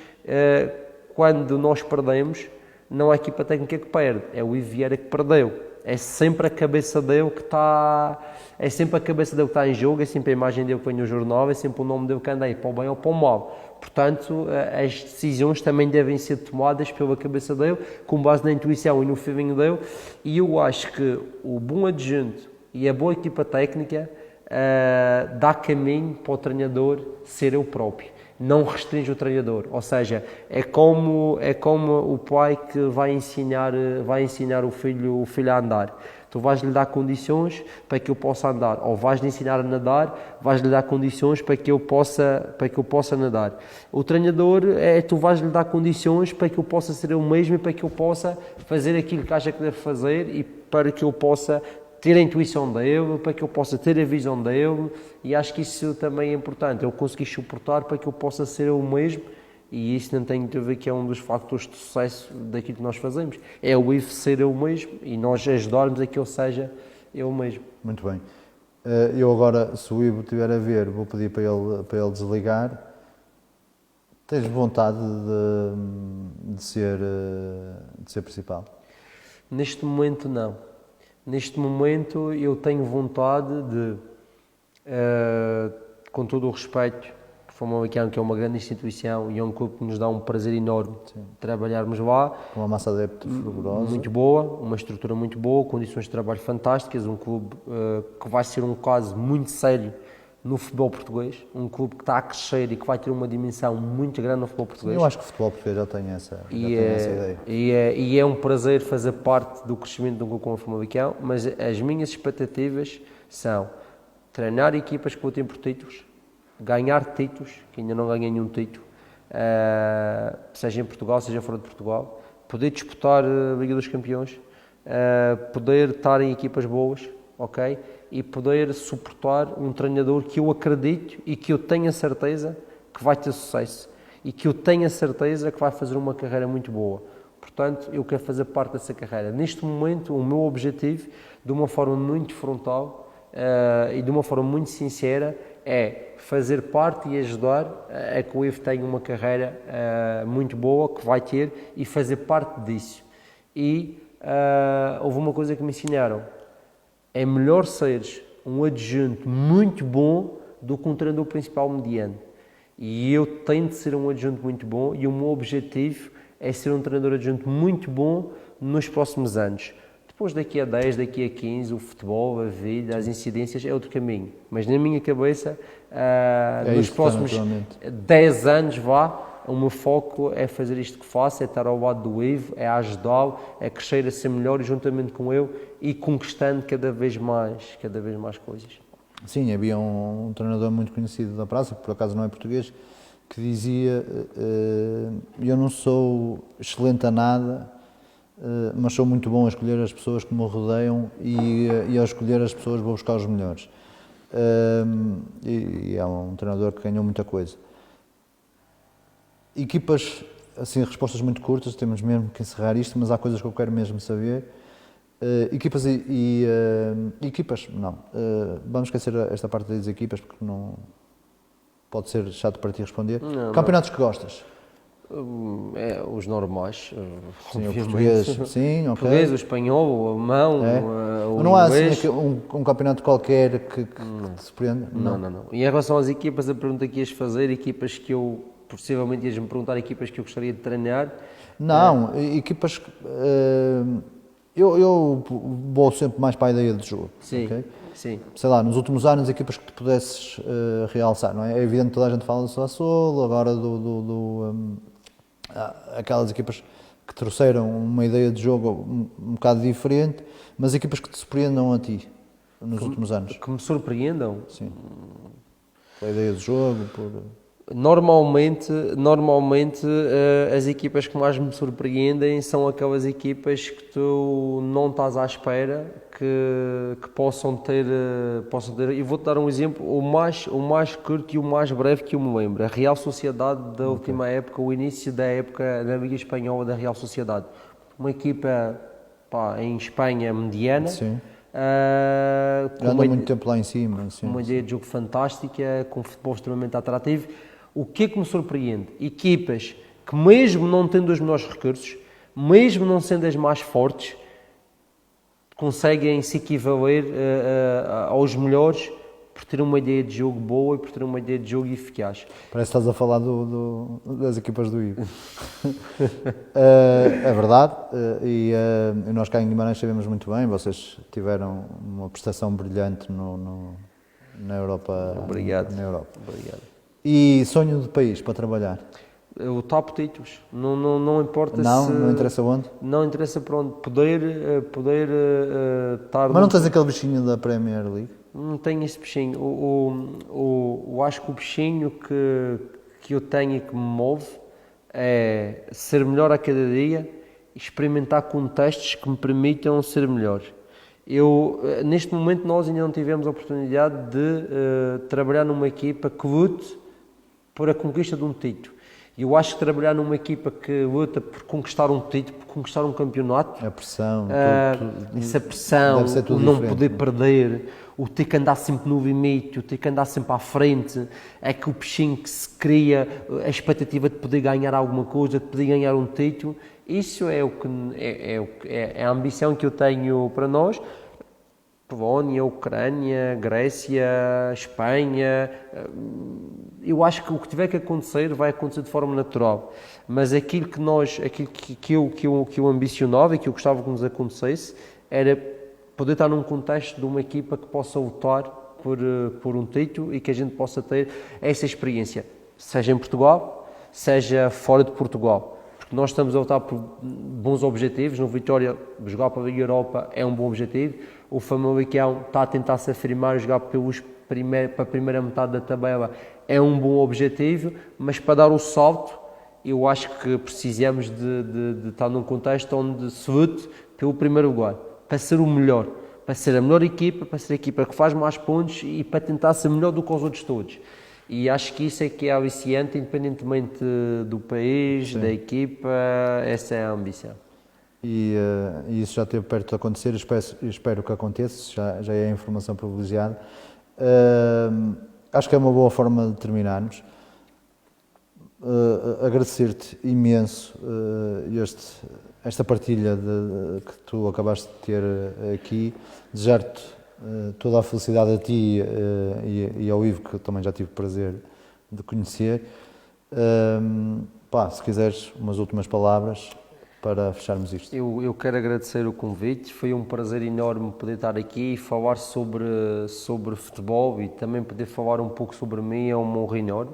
quando nós perdemos, não é a equipa técnica que perde, é o Ivo Vieira que perdeu. É sempre a cabeça dele que está... É sempre a cabeça dele que está em jogo, é sempre a imagem dele que vem no jornal, é sempre o nome dele que anda aí para o bem ou para o mal. Portanto, as decisões também devem ser tomadas pela cabeça dele, com base na intuição e no feeling dele, e eu acho que o bom adjunto e a boa equipa técnica dá caminho para o treinador ser ele próprio. Não restringe o treinador, ou seja, é como o pai que vai ensinar o filho a andar. Tu vais-lhe dar condições para que eu possa andar, ou vais-lhe ensinar a nadar, vais-lhe dar condições para que eu possa nadar. O treinador tu vais-lhe dar condições para que eu possa ser eu mesmo e para que eu possa fazer aquilo que acha que deve fazer e para que eu possa ter a intuição dele, para que eu possa ter a visão dele, e acho que isso também é importante, eu conseguir suportar para que eu possa ser eu mesmo, e isso não tenho dúvida que é um dos fatores de sucesso daquilo que nós fazemos, é o Ivo ser eu mesmo, e nós ajudarmos a que ele seja eu mesmo. Muito bem. Eu agora, se o Ivo estiver a ver, vou pedir para ele desligar. Tens vontade de ser principal? Neste momento não. Neste momento eu tenho vontade de, com todo o respeito, o Famalicão, que é uma grande instituição e é um clube que nos dá um prazer enorme trabalharmos lá. Uma massa adepta fervorosa. Muito boa, uma estrutura muito boa, condições de trabalho fantásticas, um clube que vai ser um caso muito sério no futebol português, um clube que está a crescer e que vai ter uma dimensão muito grande no futebol português. Eu acho que o futebol português já tem essa ideia. E é um prazer fazer parte do crescimento de um clube como o Famalicão, mas as minhas expectativas são treinar equipas que lutem por títulos, ganhar títulos, que ainda não ganhei nenhum título, seja em Portugal, seja fora de Portugal, poder disputar a Liga dos Campeões, poder estar em equipas boas, ok? E poder suportar um treinador que eu acredito e que eu tenho a certeza que vai ter sucesso e que eu tenho a certeza que vai fazer uma carreira muito boa. Portanto, eu quero fazer parte dessa carreira. Neste momento, o meu objetivo, de uma forma muito frontal e de uma forma muito sincera, é fazer parte e ajudar a que o Ivo tenha uma carreira muito boa, que vai ter, e fazer parte disso. E houve uma coisa que me ensinaram: é melhor seres um adjunto muito bom do que um treinador principal mediano. E eu tenho de ser um adjunto muito bom e o meu objetivo é ser um treinador adjunto muito bom nos próximos anos. Depois, daqui a 10, daqui a 15, o futebol, a vida, as incidências é outro caminho. Mas na minha cabeça, nos próximos 10 anos, o meu foco é fazer isto que faço, é estar ao lado do Ivo, é ajudá-lo, é crescer, a ser melhor e juntamente com ele e conquistando cada vez mais coisas. Sim, havia um treinador muito conhecido da praça, que por acaso não é português, que dizia: eu não sou excelente a nada, mas sou muito bom a escolher as pessoas que me rodeiam e ao escolher as pessoas vou buscar os melhores. E é um treinador que ganhou muita coisa. Equipas, assim, respostas muito curtas, temos mesmo que encerrar isto, mas há coisas que eu quero mesmo saber. Equipas equipas, não. Vamos esquecer esta parte das equipas, porque não pode ser chato para ti responder. Campeonatos que gostas? Os normais. Sim, o português, sim, ok. O português, o espanhol, o alemão, o não inglês. Há assim, um campeonato qualquer que te surpreende? Não. E em relação às equipas, a pergunta que ias fazer, equipas que eu, possivelmente ias-me perguntar, equipas que eu gostaria de treinar? Não, equipas... Eu vou sempre mais para a ideia de jogo. Sim, okay? sim. Sei lá, nos últimos anos, equipas que tu pudesses realçar, não é? É evidente que toda a gente fala do Sassuolo, agora aquelas equipas que trouxeram uma ideia de jogo um bocado diferente, mas equipas que te surpreendam a ti nos últimos anos. Que me surpreendam? Sim. Pela ideia de jogo, Normalmente as equipas que mais me surpreendem são aquelas equipas que tu não estás à espera que possam ter. E vou-te dar um exemplo, o mais curto e o mais breve que eu me lembro. A Real Sociedade da última época, o início da época da Liga Espanhola da Real Sociedade. Uma equipa em Espanha mediana. Sim. Anda muito tempo lá em cima. Sim, uma ideia de jogo fantástica, com futebol extremamente atrativo. O que é que me surpreende? Equipas que, mesmo não tendo os melhores recursos, mesmo não sendo as mais fortes, conseguem se equivaler aos melhores por ter uma ideia de jogo boa e por ter uma ideia de jogo eficaz. Parece que estás a falar das equipas do Ivo. É verdade, e nós cá em Guimarães sabemos muito bem, vocês tiveram uma prestação brilhante na Europa. Obrigado. Na Europa. Obrigado. E sonho de país para trabalhar? O top títulos, não importa Não interessa onde? Não interessa para onde, poder estar... Mas não tens aquele bichinho da Premier League? Não tenho esse bichinho, eu acho que o bichinho que eu tenho e que me move é ser melhor a cada dia e experimentar contextos que me permitam ser melhor. Neste momento nós ainda não tivemos a oportunidade de trabalhar numa equipa que lute por a conquista de um título. E eu acho que trabalhar numa equipa que luta por conquistar um título, por conquistar um campeonato... A pressão, essa pressão, o não poder perder, o ter que andar sempre no limite, o ter que andar sempre à frente, é que o bichinho que se cria, a expectativa de poder ganhar alguma coisa, de poder ganhar um título, isso é a ambição que eu tenho para nós. Polónia, Ucrânia, Grécia, Espanha, eu acho que o que tiver que acontecer vai acontecer de forma natural, mas aquilo que eu ambicionava e que eu gostava que nos acontecesse era poder estar num contexto de uma equipa que possa lutar por um título e que a gente possa ter essa experiência, seja em Portugal, seja fora de Portugal. Porque nós estamos a lutar por bons objetivos. No Vitória, jogar para a Liga Europa é um bom objetivo. O Famalicão está a tentar se afirmar, jogar para a primeira metade da tabela é um bom objetivo, mas para dar o salto, eu acho que precisamos de estar num contexto onde se lute pelo primeiro lugar, para ser o melhor. para ser a melhor equipa, para ser a equipa que faz mais pontos e para tentar ser melhor do que os outros todos. E acho que isso é que é aliciante, independentemente do país, da equipa, essa é a ambição. E isso já esteve perto de acontecer, espero que aconteça, já é informação privilegiada. Acho que é uma boa forma de terminarmos. Agradecer-te imenso esta partilha que tu acabaste de ter aqui, desejar-te toda a felicidade a ti e ao Ivo, que também já tive o prazer de conhecer. Se quiseres umas últimas palavras para fecharmos isto. Eu quero agradecer o convite, foi um prazer enorme poder estar aqui e falar sobre futebol e também poder falar um pouco sobre mim, é uma honra enorme.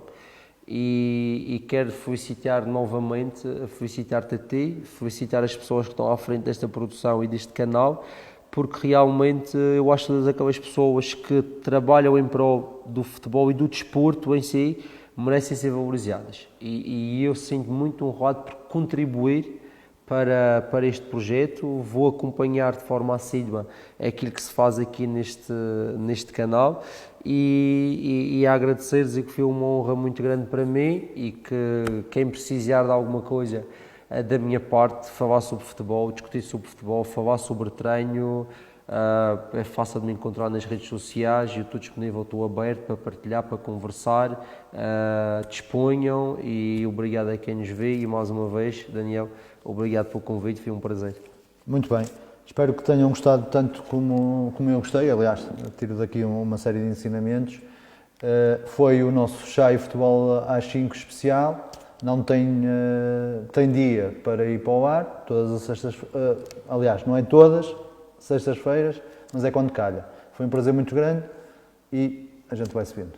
E quero felicitar novamente, felicitar-te a ti, felicitar as pessoas que estão à frente desta produção e deste canal, porque realmente eu acho que todas aquelas pessoas que trabalham em prol do futebol e do desporto em si merecem ser valorizadas. E eu sinto muito honrado por contribuir para este projeto, vou acompanhar de forma assídua aquilo que se faz aqui neste canal e agradecer-lhes que foi uma honra muito grande para mim e que quem precisar de alguma coisa da minha parte, falar sobre futebol, discutir sobre futebol, falar sobre treino, é fácil de me encontrar nas redes sociais, eu estou disponível, estou aberto para partilhar, para conversar, disponham e obrigado a quem nos vê e mais uma vez, Daniel, obrigado pelo convite, foi um prazer. Muito bem, espero que tenham gostado tanto como eu gostei, aliás, tiro daqui uma série de ensinamentos. Foi o nosso Chá e Futebol às 5 especial, não tem dia para ir para o ar, todas as sextas, aliás, não é todas, sextas-feiras, mas é quando calha. Foi um prazer muito grande e a gente vai se vendo.